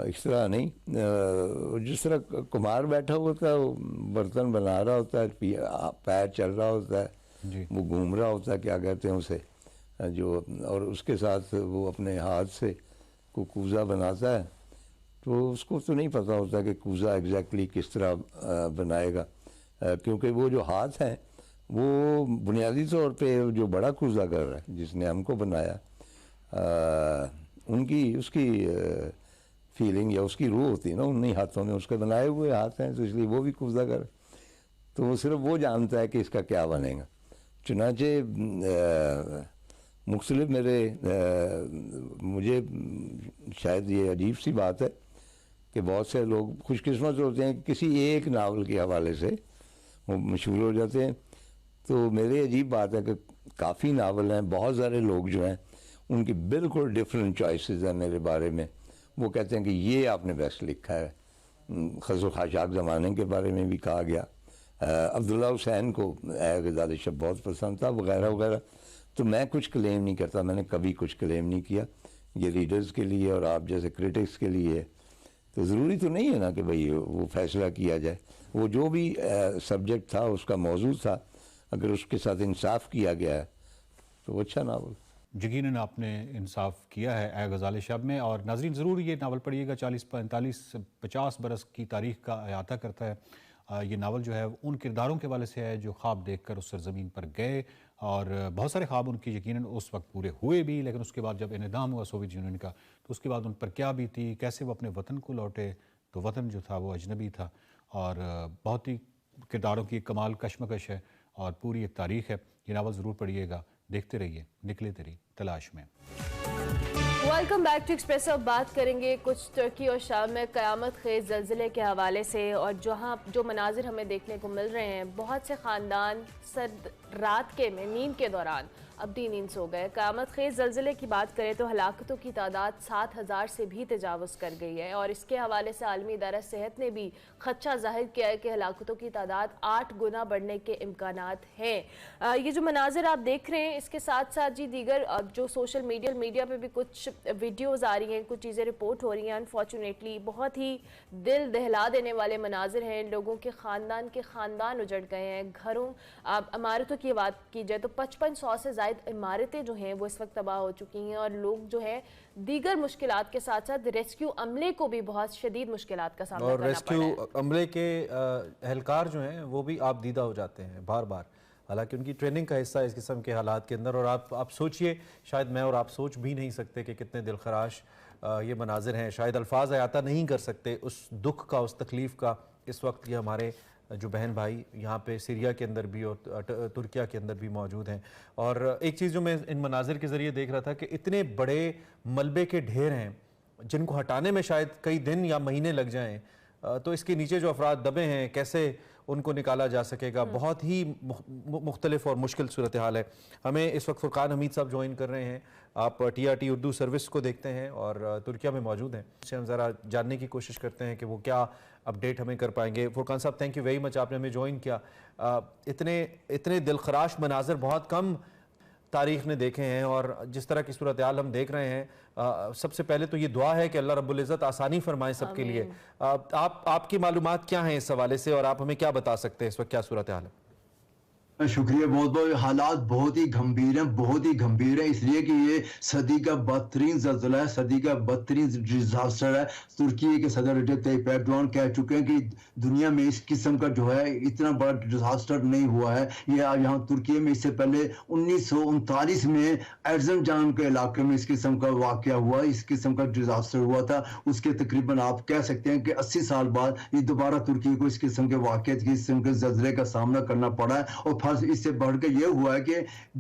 इख्तरा नहीं, जिस तरह कुमार बैठा होता है, वो बर्तन बना रहा होता है, पैर चल रहा होता है, वो घूम रहा होता है, क्या कहते हैं उसे जो, और उसके साथ वो अपने हाथ से को कूज़ा बनाता है। तो उसको तो नहीं पता होता कि कूज़ा एग्जैक्टली किस तरह बनाएगा, क्योंकि वो जो हाथ हैं वो बुनियादी तौर पे जो बड़ा कूज़ा कर रहा है जिसने हमको बनाया, उसकी फीलिंग या उसकी रूह होती है ना उन्हीं हाथों में, उसके बनाए हुए हाथ हैं, तो इसलिए वो भी कूज़ा कर, तो वो सिर्फ वो जानता है कि इसका क्या बनेगा। चुनाचे मुख्तलिफ मुझे शायद ये अजीब सी बात है कि बहुत से लोग खुशकिस्मत होते हैं कि किसी एक नावल के हवाले से वो मशहूर हो जाते हैं। तो मेरे अजीब बात है कि काफ़ी नावल हैं, बहुत सारे लोग जो हैं उनकी बिल्कुल डिफरेंट चॉइसेस हैं मेरे बारे में। वो कहते हैं कि ये आपने बेस्ट लिखा है। खज़ो खाशाक ज़माने के बारे में भी कहा गया। अब्दुल्ला हुसैन को ग़ज़ाले शब बहुत पसंद था, वगैरह वगैरह। तो मैं कुछ क्लेम नहीं करता, मैंने कभी कुछ क्लेम नहीं किया। ये रीडर्स के लिए और आप जैसे क्रिटिक्स के लिए, तो ज़रूरी तो नहीं है ना कि भाई वो फैसला किया जाए। वो जो भी सब्जेक्ट था, उसका मौजूद था, अगर उसके साथ इंसाफ किया गया है तो अच्छा नावल। यकीनन आपने इंसाफ किया है ए ग़ज़ाले शब में। और नाज़रीन ज़रूर ये नावल पढ़िएगा, 40, 45, 50 बरस की तारीख़ का अहाता करता है। ये नावल जो है उन किरदारों के हवाले से है जो ख्वाब देखकर उस सरज़मीन पर गए, और बहुत सारे ख्वाब उनके यकीनन उस वक्त पूरे हुए भी, लेकिन उसके बाद जब इन्हिदाम हुआ सोवियत यूनियन का तो उसके बाद उन पर क्या बीती, कैसे वो अपने वतन को लौटे, तो वतन जो था वो अजनबी था। और बहुत ही किरदारों की कमाल कशमकश है और पूरी एक तारीख़ है। ये नावल ज़रूर पढ़िएगा। देखते रहिए निकले तेरी तलाश में। Welcome back to Expresso. बात करेंगे कुछ तुर्की और शाम में क़यामत ख़ेज़ ज़लज़ले के हवाले से, और जहाँ जो मनाजिर हमें देखने को मिल रहे हैं, बहुत से ख़ानदान सर्द रात के में नींद के दौरान अब्दी नींद सो गए। क़यामत ख़ेज़ ज़लज़ले की बात करें तो हलाकतों की तादाद 7000 से भी तजावुज़ कर गई है, और इसके हवाले से आलमी इदारा सेहत ने भी ख़दशा ज़ाहिर किया है कि हलाकतों की तादाद 8 गुना बढ़ने के इम्कानात हैं। ये जो मनाजिर आप देख रहे हैं, इसके साथ साथ जी दीगर जो सोशल मीडिया पर भी कुछ वीडियोज़ आ रही हैं, कुछ चीज़ें रिपोर्ट हो रही हैं। अनफॉर्चुनेटली बहुत ही दिल दहला देने वाले मनाजिर हैं। लोगों के ख़ानदान उजड़ गए हैं। घरों इमारतों की बात की जाए तो 5500 से ज़ायद इमारतें जो हैं वो इस वक्त तबाह हो चुकी हैं, और लोग जो है दीगर मुश्किलात के साथ साथ रेस्क्यू अमले को भी बहुत शदीद मुश्किलात का सामना करना पड़ रहा है। रेस्क्यू अमले के एहलकार जो हैं वो भी आप दीदा हो जाते हैं बार बार। हालांकि उनकी ट्रेनिंग का हिस्सा इस किस्म के हालात के अंदर। और आप सोचिए, शायद मैं और आप सोच भी नहीं सकते कि कितने दिलखराश ये मनाजिर हैं, शायद अल्फाज अयाता नहीं कर सकते उस दुख का, उस तकलीफ़ का। इस वक्त ये हमारे जो बहन भाई यहाँ पे सीरिया के अंदर भी और तुर्किया के अंदर भी मौजूद हैं। और एक चीज़ जो मैं इन मनाजिर के ज़रिए देख रहा था कि इतने बड़े मलबे के ढेर हैं जिनको हटाने में शायद कई दिन या महीने लग जाएं, तो इसके नीचे जो अफराद दबे हैं कैसे उनको निकाला जा सकेगा, बहुत ही मुख्तलिफ और मुश्किल सूरत हाल है। हमें इस वक्त फुरकान हमीद साहब ज्वाइन कर रहे हैं, आप TRT उर्दू सर्विस को देखते हैं और तुर्किया में मौजूद हैं। उससे हम ज़रा जानने की कोशिश करते हैं कि वो क्या अपडेट हमें कर पाएंगे। फुरकान साहब, थैंक यू वेरी मच, आपने हमें ज्वाइन किया। इतने दिलखराश मनाजिर बहुत कम तारीख़ ने देखे हैं और जिस तरह की सूरत हाल हम देख रहे हैं, सबसे पहले तो ये दुआ है कि अल्लाह रब्बुल इज़्ज़त आसानी फरमाए सबके लिए। आपकी मालूमात क्या हैं इस हवाले से और आप हमें क्या बता सकते हैं इस वक्त क्या सूरत हाल है? शुक्रिया बहुत बहुत। हालात बहुत ही गंभीर हैं, बहुत ही गंभीर है, इसलिए कि ये सदी का बदतरीन ज़ल्ज़ला है, सदी का बदतरीन डिजास्टर है। तुर्की के सदर रजब तय्यिप एर्दोगान कह चुके हैं कि दुनिया में इस किस्म का जो है इतना बड़ा डिजास्टर नहीं हुआ है। ये यहाँ तुर्की में इससे पहले 1939 में एर्ज़नजान के इलाके में इस किस्म का वाक़या हुआ, इस किस्म का डिजास्टर हुआ था। उसके तकरीबन आप कह सकते हैं कि 80 साल बाद ये दोबारा तुर्की को इस किस्म के वाक़े, इस किस्म के ज़ल्ज़ले का सामना करना पड़ा है। और इससे बढ़ के ये हुआ है कि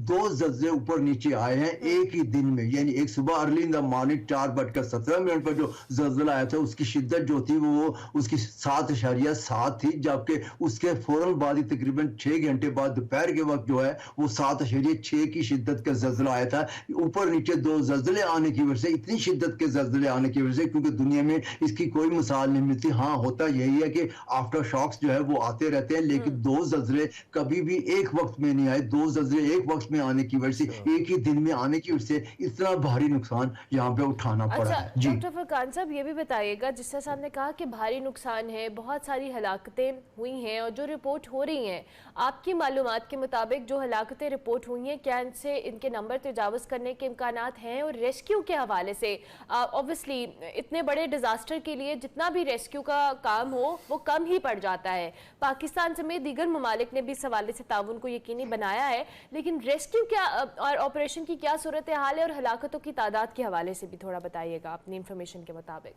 2 ज़ल्ज़ले ऊपर नीचे आए हैं एक ही दिन में, यानी एक सुबह अर्ली इन द मॉर्निंग 4:17 पर जो ज़ल्ज़ला आया था उसकी शिद्दत जो थी वो उसकी 7.7 थी, जबकि उसके फौरन बाद ही तकरीबन 6 घंटे बाद दोपहर के वक्त जो है वो 7.6 की शिद्दत का ज़ल्ज़ला आया था। ऊपर नीचे 2 ज़ल्ज़ले आने की वजह से, इतनी शिद्दत के ज़ल्ज़ले आने की वजह से, क्योंकि दुनिया में इसकी कोई मिसाल नहीं मिलती। हाँ, होता यही है कि आफ्टर शॉक्स जो है वो आते रहते हैं, लेकिन 2 ज़ल्ज़ले कभी भी एक वक्त में नहीं आए। 2 ज़ल्ज़ले एक वक्त में आने की वजह से, एक ही दिन में आने की वजह से इतना भारी नुकसान यहाँ पे उठाना पड़ा है। जी डॉक्टर फुरकान साहब, ये भी बताइएगा, जिस तरह साहब ने कहा कि भारी नुकसान है, बहुत सारी हलाकतें हुई हैं और जो रिपोर्ट हो रही हैं, आपकी मालूमात के मुताबिक जो हलाकतें रिपोर्ट हुई हैं, क्या इनसे इनके नंबर तजावज़ करने के इम्कानात हैं? और रेस्क्यू के हवाले से ऑब्वियसली इतने बड़े डिज़ास्टर के लिए जितना भी रेस्क्यू का काम हो वो कम ही पड़ जाता है। पाकिस्तान समेत दीगर ममालिक ने भी इस हवाले से ताउन को यकीनी बनाया है, लेकिन रेस्क्यू क्या और ऑपरेशन की क्या सूरत हाल है और हलाकतों की तादाद के हवाले से भी थोड़ा बताइएगा अपनी इंफॉर्मेशन के मुताबिक।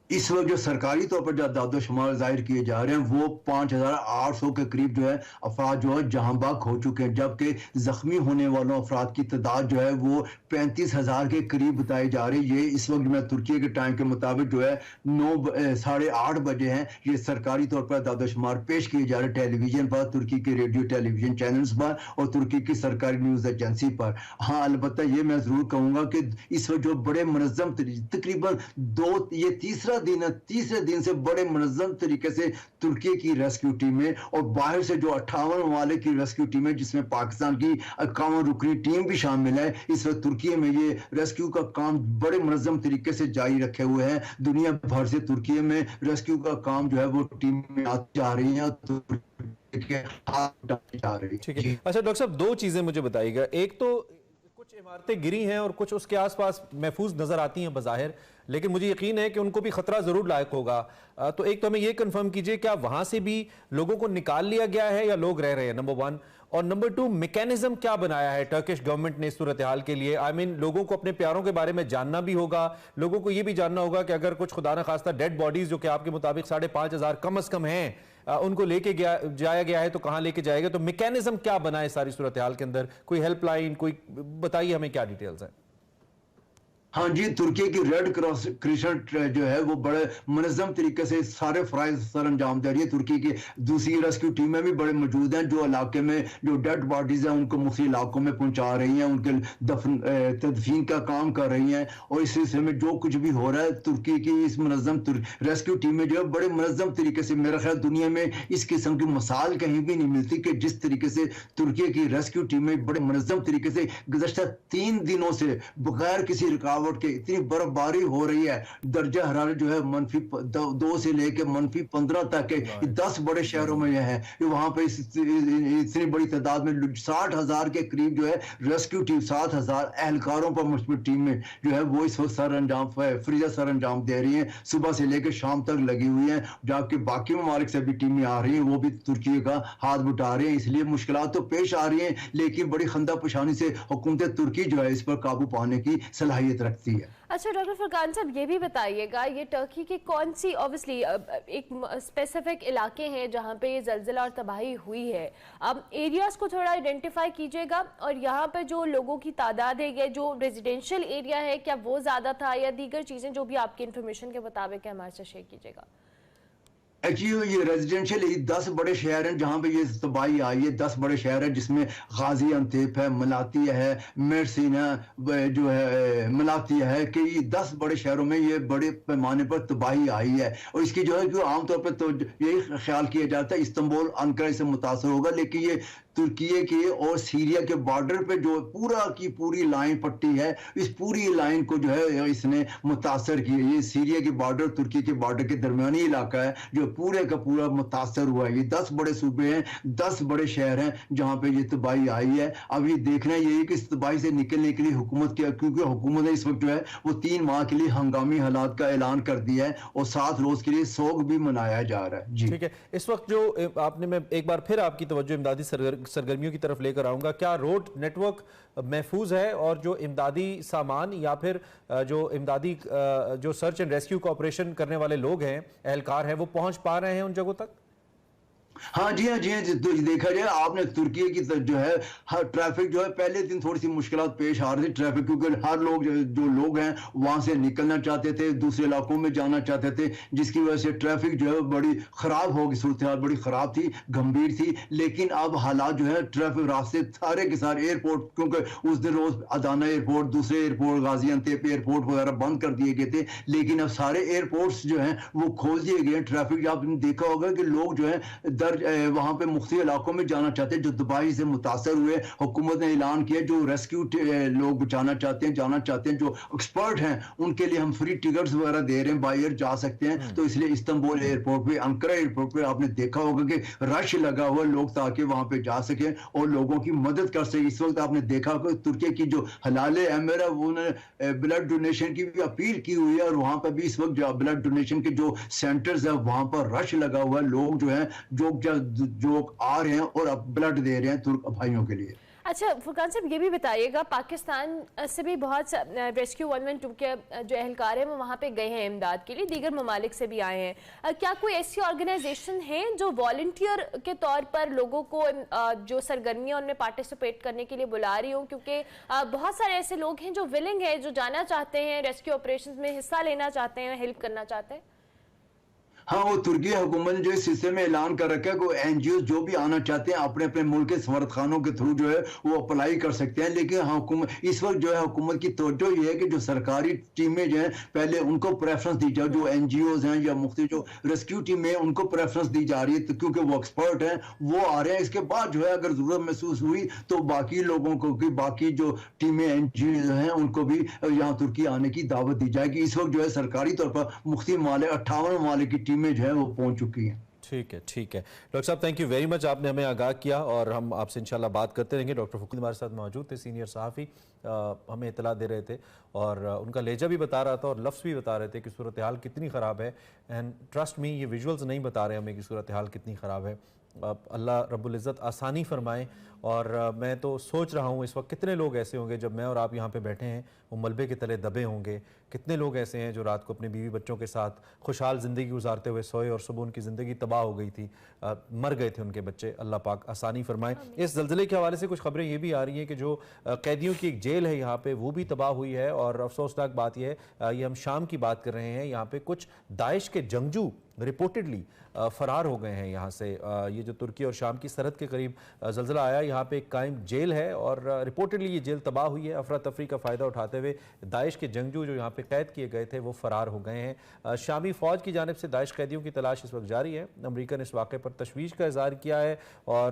इस वक्त जो सरकारी तौर पर जो दादो शुमार जाहिर किए जा रहे हैं वो 5800 के करीब जो है अफराद जो है जहां बाग हो चुके हैं, जबकि जख्मी होने वालों अफराद की तादाद जो है वो 35,000 के करीब बताई जा रही है। ये इस वक्त मैं तुर्की के टाइम के मुताबिक जो है 9:30 बजे हैं। ये सरकारी तौर पर दादो शुमार पेश किए जा रहे टेलीविजन पर, तुर्की के रेडियो टेलीविजन चैनल्स पर और तुर्की की सरकारी न्यूज़ एजेंसी पर। हाँ, अलबत्ता ये मैं जरूर कहूँगा कि इस वक्त जो बड़े मुनज़्ज़म तकरीबन ये तीसरे दिन से बड़े मुनज़्ज़म तरीके से तुर्की की रेस्क्यू टीमें और बाहर से जो 58 वाले की रेस्क्यू टीमें जिसमें पाकिस्तान की 51 रुकनी टीम भी शामिल है, इस वक्त तुर्की में ये रेस्क्यू का काम बड़े मुनज़्ज़म तरीके से जारी रखे हुए हैं। दुनिया भर से तुर्की में रेस्क्यू का काम जो है वो टीम में आती जा रही है। ठीक है, अच्छा डॉक्टर साहब, 2 चीजें मुझे बताइएगा। एक तो कुछ इमारतें गिरी हैं और कुछ उसके आसपास महफूज नजर आती हैं बज़ाहिर, लेकिन मुझे यकीन है कि उनको भी खतरा जरूर लायक होगा। तो एक तो हमें ये कंफर्म कीजिए, क्या वहां से भी लोगों को निकाल लिया गया है या लोग रह रहे हैं, नंबर 1। और नंबर 2, मैकेनिज्म क्या बनाया है टर्किश गवर्नमेंट ने इस सूरत हाल के लिए? आई मीन लोगों को अपने प्यारों के बारे में जानना भी होगा, लोगों को ये भी जानना होगा कि अगर कुछ खुदा न खास्ता डेड बॉडीज जो कि आपके मुताबिक 5,500 कम अज कम हैं, उनको लेके जाया गया है तो कहां लेके जाएगा? तो मैकेनिज्म क्या बना है सारी सूरत हाल के अंदर? कोई हेल्पलाइन, कोई बताइए हमें क्या डिटेल्स हैं। हाँ जी, तुर्की की रेड क्रॉस क्रिसेंट जो है वो बड़े मुनज़्ज़म तरीके से सारे फ़राइज़ सर अंजाम दे रही है। तुर्की की दूसरी रेस्क्यू टीमें भी बड़े मौजूद हैं जो इलाके में जो डेड बॉडीज़ हैं उनको मुख्तलिफ इलाकों में पहुंचा रही हैं, उनके तदफीन का काम कर रही हैं। और इस सिलसिले में जो कुछ भी हो रहा है, तुर्की की इस मुनज़्ज़म रेस्क्यू टीमें जो है बड़े मुनज़्ज़म तरीके से, मेरा ख्याल दुनिया में इस किस्म की मिसाल कहीं भी नहीं मिलती कि जिस तरीके से तुर्की की रेस्क्यू टीमें बड़े मुनज़्ज़म तरीके से गुज़श्ता 3 दिनों से बगैर किसी रुकावट गिरावट के, इतनी बर्फबारी हो रही है, दर्जा हरारत जो है -2 से लेके -15 तक है। 10 बड़े शहरों में यह है, वहां पे इतनी बड़ी तादाद में 60,000 के करीब जो है रेस्क्यू टीम, 7,000 एहलकारों पर मुश्तमिल टीम में जो है वो इस वक्त सर अंजाम दे रही है, सुबह से लेकर शाम तक लगी हुई है। जबकि बाकी ममालिक से भी टीमें आ रही हैं, वो भी तुर्की का हाथ बटा रहे हैं। इसलिए मुश्किलात तो पेश आ रही हैं, लेकिन बड़ी खंदा पुशानी से हुकूमत तुर्की जो है इस पर काबू पाने की सलाहियत रखती है। अच्छा डॉक्टर फुरकान साहब, ये भी बताइएगा, ये टर्की की कौन सी, ऑब्वियसली एक स्पेसिफिक इलाके हैं जहाँ पे ये जल्जला और तबाही हुई है, अब एरियाज को थोड़ा आइडेंटिफाई कीजिएगा, और यहाँ पे जो लोगों की तादाद है, या जो रेजिडेंशियल एरिया है, क्या वो ज़्यादा था या दीगर चीज़ें जो भी आपकी इन्फॉर्मेशन के मुताबिक है हमारे साथ शेयर कीजिएगा। एक्चुअली ये रेजिडेंशियल 10 बड़े शहर हैं जहां पे ये तबाही आई है। 10 बड़े शहर हैं जिसमें गाजी अंतेप है, मलातिया है, मेरसिना जो है, मलातिया है, कि ये 10 बड़े शहरों में ये बड़े पैमाने पर तबाही आई है। और इसकी जो है कि आमतौर पर तो यही ख्याल किया जाता है इस्तांबुल अंकारा से मुतासर होगा, लेकिन ये तुर्की के और सीरिया के बॉर्डर पे जो पूरा की पूरी लाइन पट्टी है, इस पूरी लाइन को जो है इसने मुतासर किया। ये सीरिया के बॉर्डर तुर्की के बॉर्डर के दरमियानी इलाका है जो पूरे का पूरा मुतासर हुआ है। ये 10 बड़े सूबे हैं, 10 बड़े शहर हैं जहां पे ये तबाही आई है। अब ये देखना यही कि इस तबाही से निकलने के लिए हुकूमत क्या, क्योंकि हुकूमत ने इस वक्त जो है वो 3 माह के लिए हंगामी हालात का ऐलान कर दिया है और 7 रोज के लिए सोग भी मनाया जा रहा है। जी ठीक है, इस वक्त जो आपने, मैं एक बार फिर आपकी तवज्जो इमदादी सरगर्मियों की तरफ लेकर आऊंगा। क्या रोड नेटवर्क महफूज है और जो इमदादी सामान या फिर जो इमदादी जो सर्च एंड रेस्क्यू का ऑपरेशन करने वाले लोग हैं, एहलकार हैं, वो पहुंच पा रहे हैं उन जगहों तक? हाँ जी, हाँ जी, हाँ जी। तो देखा जाए आपने तुर्की की जो है हर ट्रैफिक जो है पहले दिन थोड़ी सी मुश्किलात पेश आ रही थी ट्रैफिक, क्योंकि हर लोग जो लोग हैं वहां से निकलना चाहते थे, दूसरे इलाकों में जाना चाहते थे, जिसकी वजह से ट्रैफिक जो है बड़ी खराब होगी, सूरत हाल बड़ी खराब थी, गंभीर थी। लेकिन अब हालात जो है ट्रैफिक रास्ते सारे के सारे एयरपोर्ट, क्योंकि उस दिन रोज अदाना एयरपोर्ट, दूसरे एयरपोर्ट गाजियानतेप एयरपोर्ट वगैरह बंद कर दिए गए थे, लेकिन अब सारे एयरपोर्ट्स जो है वो खोल दिए गए। ट्रैफिक आपने देखा होगा कि लोग जो है वहां पे मुख्तलिफ इलाकों में जाना चाहते हैं जो तबाही से मुतासर हुए। हुकूमत ने ऐलान किया जो रेस्क्यू लोग बचाना चाहते हैं, जाना चाहते हैं, जो एक्सपर्ट हैं, उनके लिए हम फ्री टिकट्स वगैरह दे रहे हैं, बाय एयर जा सकते हैं। तो इसलिए इस्तांबुल एयरपोर्ट पे, अंकारा एयरपोर्ट पे आपने देखा होगा कि रश लगा हुआ लोग, ताकि वहां पे जा सके और लोगों की मदद कर सके। इस वक्त आपने देखा कि तुर्की की जो हलाल एमिर है उन्होंने ब्लड डोनेशन की भी अपील की हुई है, और वहां पर भी इस वक्त ब्लड डोनेशन के जो सेंटर्स है वहां पर रश लगा हुआ है। लोग जो है जो आ रहे हैं और अब ब्लड दे रहे हैं तुर्क भाइयों के लिए। अच्छा फुरकान साहब, ये भी बताइएगा, पाकिस्तान से भी बहुत रेस्क्यू 112 के जो एहलकार हैं वो वहाँ पे गए हैं इमदाद के लिए, दीगर ममालिक से भी आए हैं। क्या कोई ऐसी ऑर्गेनाइजेशन है जो वॉलंटियर के तौर पर लोगों को जो सरगर्मियाँ उनमें पार्टिसिपेट करने के लिए बुला रही हो? क्योंकि बहुत सारे ऐसे लोग हैं जो विलिंग है, जो जाना चाहते हैं रेस्क्यू ऑपरेशन में हिस्सा लेना चाहते हैं, हेल्प करना चाहते हैं। हाँ, वो तुर्की हुकूमत ने जो इस सिलसिले में ऐलान कर रखा है कि एनजीओ जो भी आना चाहते हैं अपने अपने मुल्क के सफारत खानों के थ्रू जो है वो अप्लाई कर सकते हैं। लेकिन हाँ, हुकूमत इस वक्त जो है हुकूमत की तवज्जो ये है कि जो सरकारी टीमें जो है पहले उनको प्रेफरेंस दी जाए, जो एनजीओज हैं या मुख्तलिफ जो रेस्क्यू टीमें उनको प्रेफरेंस दी जा रही है, तो क्योंकि वो एक्सपर्ट हैं, वो आ रहे हैं। इसके बाद जो है अगर जरूरत महसूस हुई तो बाकी लोगों को की बाकी जो टीमें एनजीओ हैं उनको भी यहाँ तुर्की आने की दावत दी जाएगी। इस वक्त जो है सरकारी तौर पर मुख्तलिफ ममालिक 58 ममालिक की टीमें जो है वो पहुंच चुकी हैं। ठीक है, ठीक है डॉक्टर साहब, थैंक यू वेरी मच, आपने हमें आगाह किया और हम आपसे इंशाल्लाह बात करते रहेंगे। डॉक्टर फुकूल हमारे साथ मौजूद थे, सीनियर सहाफ़ी, हमें इतला दे रहे थे और उनका लहजा भी बता रहा था और लफ्ज़ भी बता रहे थे कि सूरत हाल कितनी ख़राब है। एंड ट्रस्ट मी, ये विजुअल्स नहीं बता रहे हमें कि सूरत हाल कितनी ख़राब है। अल्लाह रब्बुल इज़्ज़त आसानी फरमाए। और मैं तो सोच रहा हूँ इस वक्त कितने लोग ऐसे होंगे, जब मैं और आप यहाँ पे बैठे हैं, वो मलबे के तले दबे होंगे। कितने लोग ऐसे हैं जो रात को अपने बीवी बच्चों के साथ खुशहाल ज़िंदगी गुजारते हुए सोए और सुबह उनकी ज़िंदगी तबाह हो गई थी, मर गए थे उनके बच्चे। अल्लाह पाक आसानी फरमाए। इस ज़ल्ज़ले के हवाले से कुछ ख़बरें ये भी आ रही हैं कि जो कैदियों की एक जेल है यहाँ पर, वो भी तबाह हुई है। और अफसोसनाक बात यह है, ये हम शाम की बात कर रहे हैं, यहाँ पर कुछ दाइश के जंगजू रिपोर्टेडली फरार हो गए हैं यहाँ से। ये जो तुर्की और शाम की सरहद के करीब ज़लज़ला आया, यहाँ पे एक कायम जेल है और रिपोर्टेडली ये जेल तबाह हुई है। अफरा तफरी का फ़ायदा उठाते हुए दाइश के जंगजू जो यहाँ पे कैद किए गए थे वो फ़रार हो गए हैं। शामी फ़ौज की जानिब से दाइश कैदियों की तलाश इस वक्त जारी है। अमरीका ने इस वाक़े पर तशवीश का इज़हार किया है और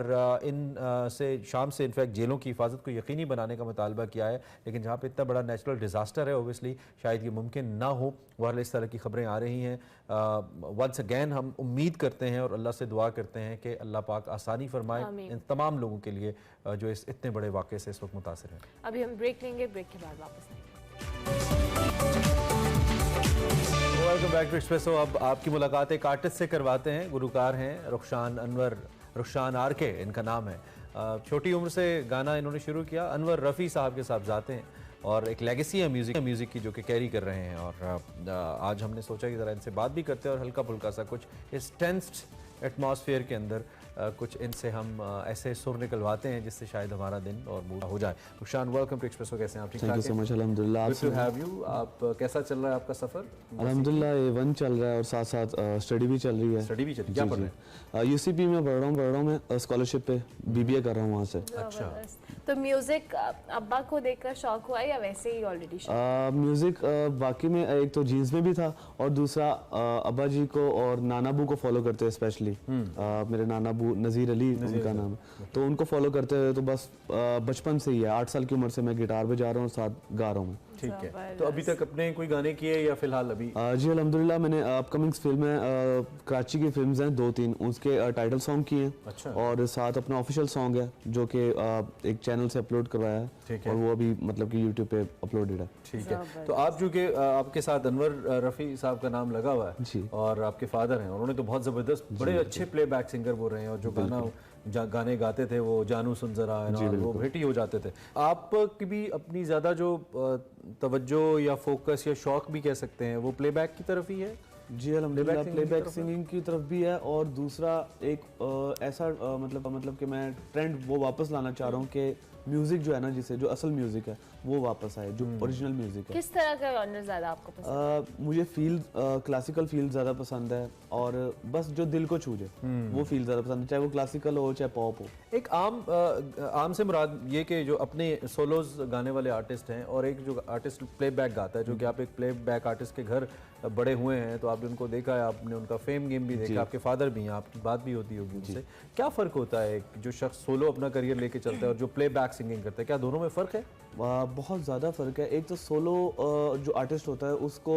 शाम से इनफैक्ट जेलों की हिफाजत को यकीनी बनाने का मुतालबा किया है। लेकिन जहाँ पर इतना बड़ा नेचुरल डिज़ास्टर है ओबियसली शायद ये मुमकिन ना हो, वह इस तरह की खबरें आ रही हैं। वंस अगैन हम उम्मीद करते हैं और अल्लाह से दुआ करते हैं कि अल्लाह पाक आसानी फरमाए इन तमाम लोगों के लिए जो इस इतने बड़े वाक़े से इस वक्त मुतासिर हैं। अभी हम ब्रेक लेंगे, ब्रेक के बाद वापस आएंगे। Welcome back to Expresso. अब आपकी मुलाकात एक आर्टिस्ट से करवाते हैं। गुलकार हैं रुखशान आरके इनका नाम है। छोटी उम्र से गाना इन्होंने शुरू किया, अनवर रफ़ी साहब के साथ जाते हैं और एक लेगेसी है म्यूज़िक की जो कि कैरी कर रहे हैं। और आज हमने सोचा कि ज़रा इनसे बात भी करते हैं और हल्का फुल्का सा कुछ इस टेंस्ड एटमॉस्फेयर के अंदर कुछ इनसे हम ऐसे सुर निकलवाते हैं जिससे शायद हमारा दिन और मूड हो जाए। Rukhshan, welcome to Expresso. कैसे हैं आप? ठीक ठाक? थैंक यू सो मच, अल्हम्दुलिल्लाह। Good to have you. आप कैसा चल रहा है आपका सफ़र? अल्हम्दुलिल्लाह A1 चल रहा है और साथ साथ स्टडी भी चल रही है। स्टडी भी चल रही है? क्या पढ़ रहे हैं? UCP में पढ़ रहा हूँ मैं स्कॉलरशिप पे BBA कर रहा हूँ वहाँ से। अच्छा, तो म्यूजिक अब्बा को देखकर शौक हुआ या वैसे ही ऑलरेडी? म्यूजिक वाकई में एक तो जीन्स में भी था और दूसरा अब्बा जी को और नानाबू को फॉलो करते हैं स्पेशली। मेरे नानाबू नज़ीर अली उनका नाम है, तो उनको फॉलो करते हुए तो बस बचपन से ही है। 8 साल की उम्र से मैं गिटार बजा रहा हूँ, साथ गा रहा हूँ। ठीक है। तो अभी तक अपने कोई गाने किए या फिलहाल अभी? जी अल्हम्दुलिल्लाह, मैंने अपकमिंग फिल्म है, कराची की फिल्म्स हैं 2-3, उसके टाइटल सॉन्ग किए हैं। अच्छा। और साथ अपना ऑफिशियल सॉन्ग है जो कि एक चैनल से अपलोड करवाया है। ठीक है। और वो अभी मतलब कि यूट्यूब पे अपलोडेड है। ठीक है। तो आप जो कि आपके साथ अनवर रफ़ी साहब का नाम लगा हुआ है जी, और आपके फादर हैं, उन्होंने तो बहुत ज़बरदस्त बड़े अच्छे प्लेबैक सिंगर वो रहे हैं और जो गाने गाते थे वो जानू सुन जरा वो भेटी हो जाते थे। आप की भी अपनी ज़्यादा जो तवज्जो या फोकस या शौक भी कह सकते हैं वो प्लेबैक की तरफ ही है? जी अल्हम्दुलिल्लाह, प्लेबैक सिंगिंग की तरफ भी है और दूसरा एक ऐसा मतलब कि मैं ट्रेंड वो वापस लाना चाह रहा हूँ कि म्यूजिक जो है ना, जिसे जो असल म्यूजिक है वो वापस आए, जो ओरिजिनल म्यूजिक है। किस तरह का जॉनर ज़्यादा आपको पसंद है? मुझे फील क्लासिकल फील ज़्यादा पसंद है और बस जो दिल को छू जाए वो फील ज़्यादा पसंद है, चाहे वो क्लासिकल हो चाहे पॉप हो। एक आम से मुराद ये कि जो अपने सोलोज गाने वाले आर्टिस्ट हैं और एक जो आर्टिस्ट प्लेबैक गाता है, जो कि आप एक प्लेबैक आर्टिस्ट के घर बड़े हुए हैं तो आपने उनको देखा है, आपने उनका फेम गेम भी देखा, आपके फादर भी हैं, आपकी बात भी होती होगी उनसे। क्या फ़र्क होता है जो शख्स सोलो अपना करियर लेके चलता है और जो प्लेबैक सिंगिंग करता है? क्या दोनों में फ़र्क है? बहुत ज़्यादा फ़र्क है। एक तो सोलो जो आर्टिस्ट होता है उसको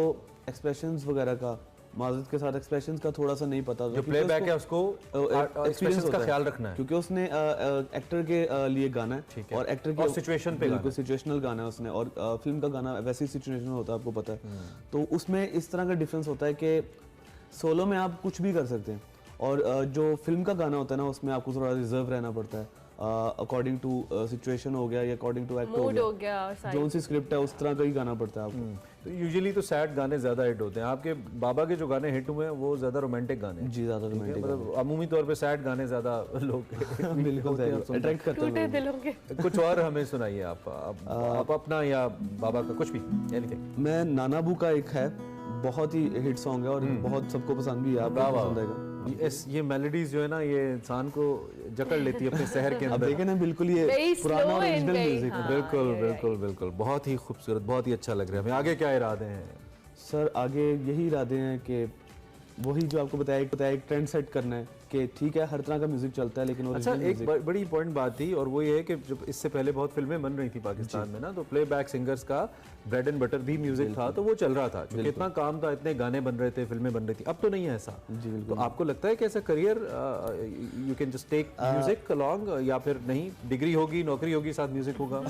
एक्सप्रेशंस वगैरह का, माज़रत के साथ एक्सप्रेशंस का थोड़ा सा नहीं पता, जो प्लेबैक है उसको एक्सप्रेशंस का ख्याल रखना है क्योंकि उसने एक्टर के लिए गाना है और एक्टर की सिचुएशन पे बिल्कुल सिचुएशनल गाना है उसने, और फिल्म का गाना वैसे ही सिचुएशनल होता है, आपको पता है। तो उसमें इस तरह का डिफरेंस होता है कि सोलो में आप कुछ भी कर सकते हैं और जो फिल्म का गाना होता है ना उसमें आपको थोड़ा रिजर्व रहना पड़ता है, अकॉर्डिंग टू सिचुएशन हो गया या अकॉर्डिंग टू एक्टर हो गया, जो सी स्क्रिप्ट है उस तरह का ही गाना पड़ता है आपको। तो यूजुअली तो सैड गाने ज़्यादा हिट होते हैं। आपके बाबा के जो गाने हिट हुए हैं वो ज़्यादा रोमांटिक गाने हैं? जी ज़्यादा रोमांटिक, मतलब अमूमी तौर पे सैड गाने ज़्यादा लोग बिल्कुल अट्रैक्ट करते हैं। कुछ और हमें सुनाइए आप अपना या बाबा का, कुछ भी, एनीथिंग। मैं नानाबू का एक है, बहुत ही हिट सॉन्ग है और बहुत सबको पसंद भी है, आपको पसंद आएगा। ये मेलोडीज जो है ना ये इंसान को जकड़ लेती है अपने शहर के अंदर। अब देखें ना, बिल्कुल ये पुराना ओरिजिनल म्यूजिक है। बिल्कुल बिल्कुल बिल्कुल, बहुत ही खूबसूरत, बहुत ही अच्छा लग रहा है। हमें आगे क्या इरादे हैं? सर आगे यही इरादे हैं कि वही जो आपको बताया एक ट्रेंड सेट करना है कि ठीक है हर तरह का म्यूजिक चलता है लेकिन अच्छा, एक बड़ी इंपॉर्टेंट बात थी और वो ये है कि जब इससे पहले बहुत फिल्में बन रही थी पाकिस्तान में ना, तो प्लेबैक सिंगर्स का ब्रेड एंड बटर भी म्यूजिक था, तो वो चल रहा था क्योंकि इतना काम था, इतने गाने बन रहे थे, फिल्में बन रही थी। अब तो नहीं है ऐसा। तो आपको लगता है कि ऐसा career you can just take music along, या फिर नहीं, डिग्री होगी, नौकरी होगी, साथ म्यूजिक होगा?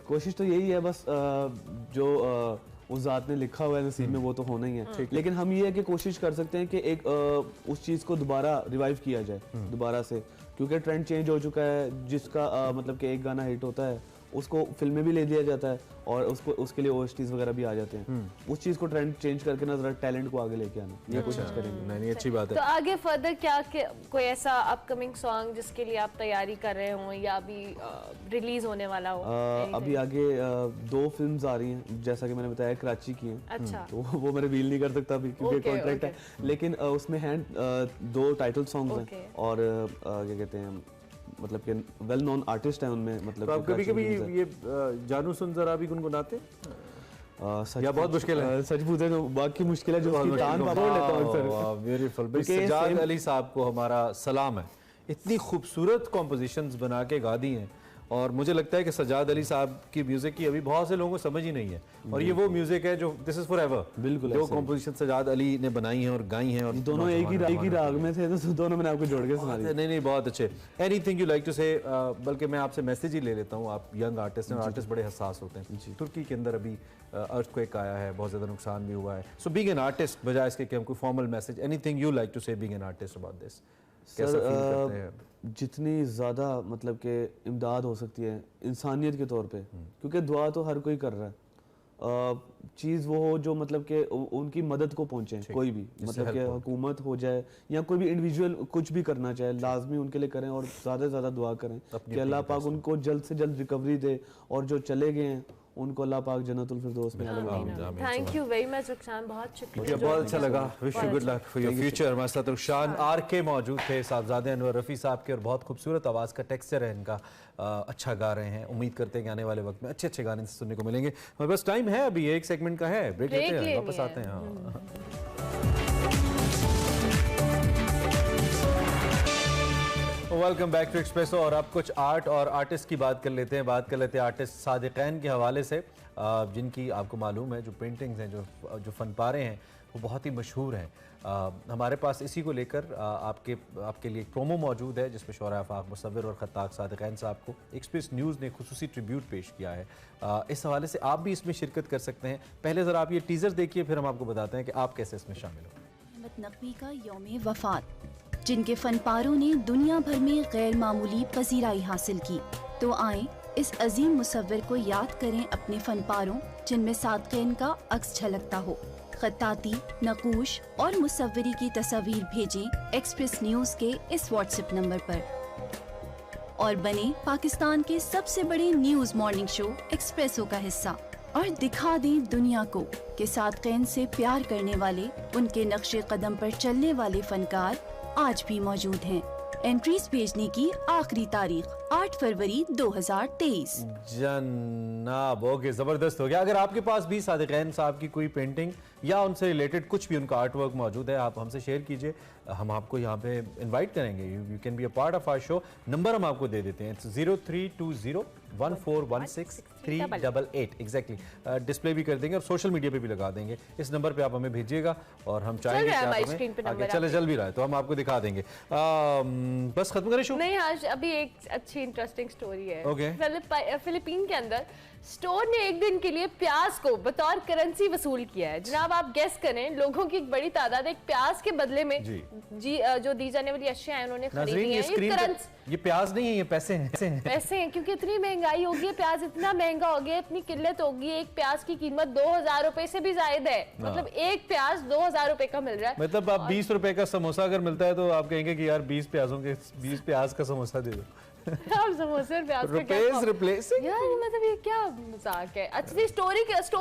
कोशिश तो यही है, बस जो उस ज़ात ने लिखा हुआ है नसीब में वो तो होना ही है। लेकिन हम ये है कि कोशिश कर सकते हैं कि एक उस चीज़ को दोबारा रिवाइव किया जाए दोबारा से, क्योंकि ट्रेंड चेंज हो चुका है। जिसका मतलब कि एक गाना हिट होता है उसको फिल्म में भी ले लिया जाता है और उसको उसके लिए OSTs वगैरह भी आ जाते हैं। उस चीज़ को ट्रेंड चेंज करके ना जरा टैलेंट को आगे लेके आना, ये कोशिश करेंगे। नहीं, अच्छी बात है। तो आगे फर्दर क्या कोई ऐसा अपकमिंग सॉन्ग जिसके लिए आप तैयारी कर रहे हो या अभी रिलीज होने वाला हो? अभी आगे 2 फिल्म्स आ रही हैं, जैसा कि मैंने बताया कराची की हैं। अच्छा। तो वो मैं रिवील नहीं कर सकता अभी क्योंकि कॉन्ट्रैक्ट है, लेकिन उसमें हैं 2 टाइटल सॉन्ग्स हैं और क्या कहते हैं मतलब कि वेल नोन आर्टिस्ट हैं उनमें। मतलब तो आप कभी-कभी ये जानू सुन जरा भी गुनगुनाते या बहुत मुश्किल है? सच पूछे तो बाकी मुश्किल है जो कान पकड़ लेता हूं अक्सर। ब्यूटीफुल भाई, सजाद अली साहब को हमारा सलाम है। इतनी खूबसूरत कॉम्पोजिशंस बना के गा दी हैं और मुझे लगता है कि सजाद अली साहब की म्यूजिक की अभी बहुत से लोगों को समझ ही नहीं है और ये वो म्यूजिक है जो दिस इज फॉरएवर। बिल्कुल, जो कॉम्पोजिशन सजाद अली ने बनाई हैं और गाई हैं और दोनों एक ही राग में थे, तो दोनों मैंने आपको जोड़ के सुना दिया। नहीं, बहुत अच्छे। एनीथिंग यू लाइक टू से, बल्कि मैं आपसे मैसेज ही ले लेता हूँ। आप यंग आर्टिस्ट हैं और आर्टिस्ट बड़े हसास होते हैं। तुर्की के अंदर अभी अर्थक्वेक आया है, बहुत ज़्यादा नुकसान भी हुआ है। सो बीइंग एन आर्टिस्ट, बजाय इसके कि हम कोई formal message, anything you like to say being an artist about this? Sir जितनी ज़्यादा मतलब कि इमदाद हो सकती है इंसानियत के तौर पे, क्योंकि दुआ तो हर कोई कर रहा है, चीज़ वो हो जो मतलब कि उनकी मदद को पहुंचे, कोई भी मतलब कि हुकूमत हो जाए या कोई भी इंडिविजुअल कुछ भी करना चाहे, लाजमी उनके लिए करें और ज़्यादा से ज़्यादा दुआ करें कि अल्लाह पाक उनको जल्द से जल्द रिकवरी दे और जो चले गए हैं उनको अल्लाह पाक जन्नतुल फिरदौस में लगाए। थैंक यू वेरी मच रुखसान, बहुत शुक्रिया। मुझे बहुत अच्छा लगा। Wish you good luck for your future. हमारे साथ रुखसान RK मौजूद थे, साहबजादे अनवर रफ़ी साहब के, और बहुत खूबसूरत आवाज़ का टेक्सचर है इनका, अच्छा गा रहे हैं। उम्मीद करते हैं कि आने वाले वक्त में अच्छे अच्छे गाने सुनने को मिलेंगे। हमारे पास टाइम है अभी, 1 सेगमेंट का है, ब्रेक लेते हैं, वापस आते हैं। Welcome back to Expresso. और अब कुछ आर्ट और आर्टिस्ट की बात कर लेते हैं। आर्टिस्ट सादिक़ैन के हवाले से, जिनकी आपको मालूम है जो पेंटिंग्स हैं, जो फनपारे हैं, वो बहुत ही मशहूर हैं। हमारे पास इसी को लेकर आपके लिए एक प्रोमो मौजूद है जिसमें शोरा आफाक मुसव्विर और खत्ताक सादिक़ैन साहब को एक्सप्रेस न्यूज़ ने खुसूसी ट्रिब्यूट पेश किया है। इस हवाले से आप भी इसमें शिरकत कर सकते हैं। पहले ज़रा आप ये टीज़र देखिए, फिर हम आपको बताते हैं कि आप कैसे इसमें शामिल हो। अहमद नकवी का यौम वफ़ात, जिनके फनपारों ने दुनिया भर में गैर मामूली पजीराई हासिल की, तो आए इस अजीम मुसव्विर को याद करें अपने फनपारों जिनमें सादिक़ैन का अक्स झलकता हो। खत्ताती, नकूश और मुसव्विरी की तस्वीर भेजें एक्सप्रेस न्यूज़ के इस व्हाट्सएप नंबर पर और बने पाकिस्तान के सबसे बड़े न्यूज़ मॉर्निंग शो एक्सप्रेसो का हिस्सा, और दिखा दें दुनिया को कि सादिक़ैन से प्यार करने वाले, उनके नक्शे कदम पर चलने वाले फनकार आज भी मौजूद हैं। एंट्रीज भेजने की आखिरी तारीख 8 फरवरी 2023। जनाब, ओके, ज़बरदस्त हो गया। अगर आपके पास भी सादिक़ैन साहब की कोई पेंटिंग या उनसे रिलेटेड कुछ भी उनका आर्ट वर्क मौजूद है, आप हमसे शेयर कीजिए, हम आपको यहाँ पे इनवाइट करेंगे। You can be a part of our show. Number हम आपको दे देते हैं, 032014163888 एग्जैक्टली। डिस्प्ले भी कर देंगे और सोशल मीडिया पे भी लगा देंगे। इस नंबर पे आप हमें भेजिएगा और हम चाहेंगे कि आप हमें आगे चल भी रहा है तो हम आपको दिखा देंगे। बस खत्म करें शो? नहीं, आज अभी एक अच्छी इंटरेस्टिंग स्टोरी है। फिलिपीन के अंदर स्टोर ने एक दिन के लिए प्याज को बतौर करेंसी वसूल किया है। जनाब, आप गेस करें, लोगों की एक बड़ी तादाद एक प्याज के बदले में जो दी जाने वाली अशिया है उन्होंने खरीदी है। ये प्याज नहीं है, ये पैसे हैं। पैसे हैं, क्योंकि इतनी महंगाई होगी है, प्याज इतना महंगा हो गया, इतनी किल्लत होगी। एक प्याज की कीमत 2000 रुपए से भी ज्यादा है। मतलब एक प्याज 2000 रुपए का मिल रहा है। मतलब आप 20 रुपए का समोसा अगर मिलता है तो आप कहेंगे कि यार 20 प्याज का समोसा दे दो। समोसे और प्याज यार, मतलब ये क्या मजाक है। अच्छा, स्टोर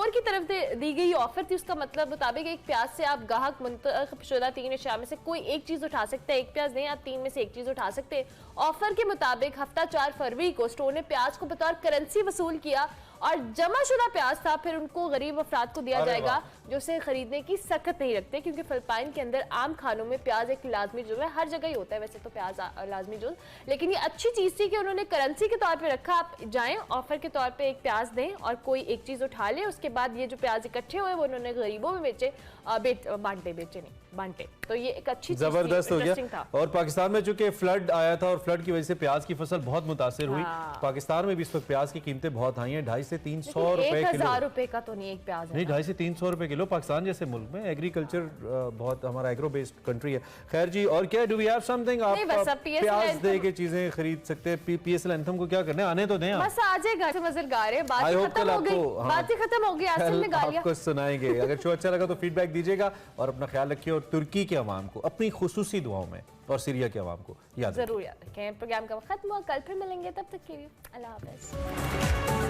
की तरफ दी गई ऑफर थी, उसका मतलब मुताबिक एक प्याज से आप गाहक मुंतखबशुदा 3 अशिया में से कोई एक चीज उठा सकते हैं। एक प्याज नहीं, आप 3 में से एक चीज उठा सकते हैं। ऑफर के मुताबिक हफ्ता 4 फरवरी को स्टोर ने प्याज को बतौर करेंसी वसूल किया और जमाशुदा प्याज था फिर उनको गरीब अफराद को दिया जाएगा जो उसे खरीदने की सख्त नहीं रखते, क्योंकि फिलिपाइन के अंदर आम खानों में प्याज एक लाजमी जुज़ है। हर जगह ही होता है वैसे तो प्याज लाजमी जुज़, लेकिन ये अच्छी चीज़ थी कि उन्होंने करेंसी के तौर पे रखा। आप जाएं, ऑफर के तौर पे एक प्याज दें और कोई एक चीज़ उठा लें। उसके बाद ये जो प्याज इकट्ठे हुए वो उन्होंने गरीबों में बेचे, बांटे, बेचे नहीं। बांटे। तो ये एक अच्छी जबरदस्त हो गया। था। और पाकिस्तान में चूंकि फ्लड आया था और फ्लड की वजह से प्याज की फसल बहुत मुतासिर हुई। पाकिस्तान में भी इस वक्त प्याज की कीमतें बहुत हाई हैं, 250 से 300 रुपए किलो। 1000 रुपए का तो नहीं एक प्याज है, नहीं 250 से 300 रुपए किलो। पाकिस्तान जैसे मुल्क में एग्रीकल्चर बहुत, हमारा एग्रो बेस्ड कंट्री है। खैर जी, और क्या डू वी हैव समथिंग? आप प्याज दे के चीजें खरीद सकते हैं। पीएसएल एंथम को क्या करना है, आने तो दें आप। बस आ जाएगा, मजल गा रहे हैं, बात खत्म हो गई, बात खत्म हो गई, आसिम ने गा लिया। आपको सुनाएंगे। अगर शो अच्छा लगा तो फीडबैक दीजिएगा और अपना ख्याल रखिए, और तुर्की के अवाम को अपनी खुसूसी दुआओं में, और सीरिया के अवाम को याद जरूर याद रखें। प्रोग्राम का वक्त खत्म हुआ, कल फिर मिलेंगे, तब तक के लिए अल्लाह हाफ़िज़।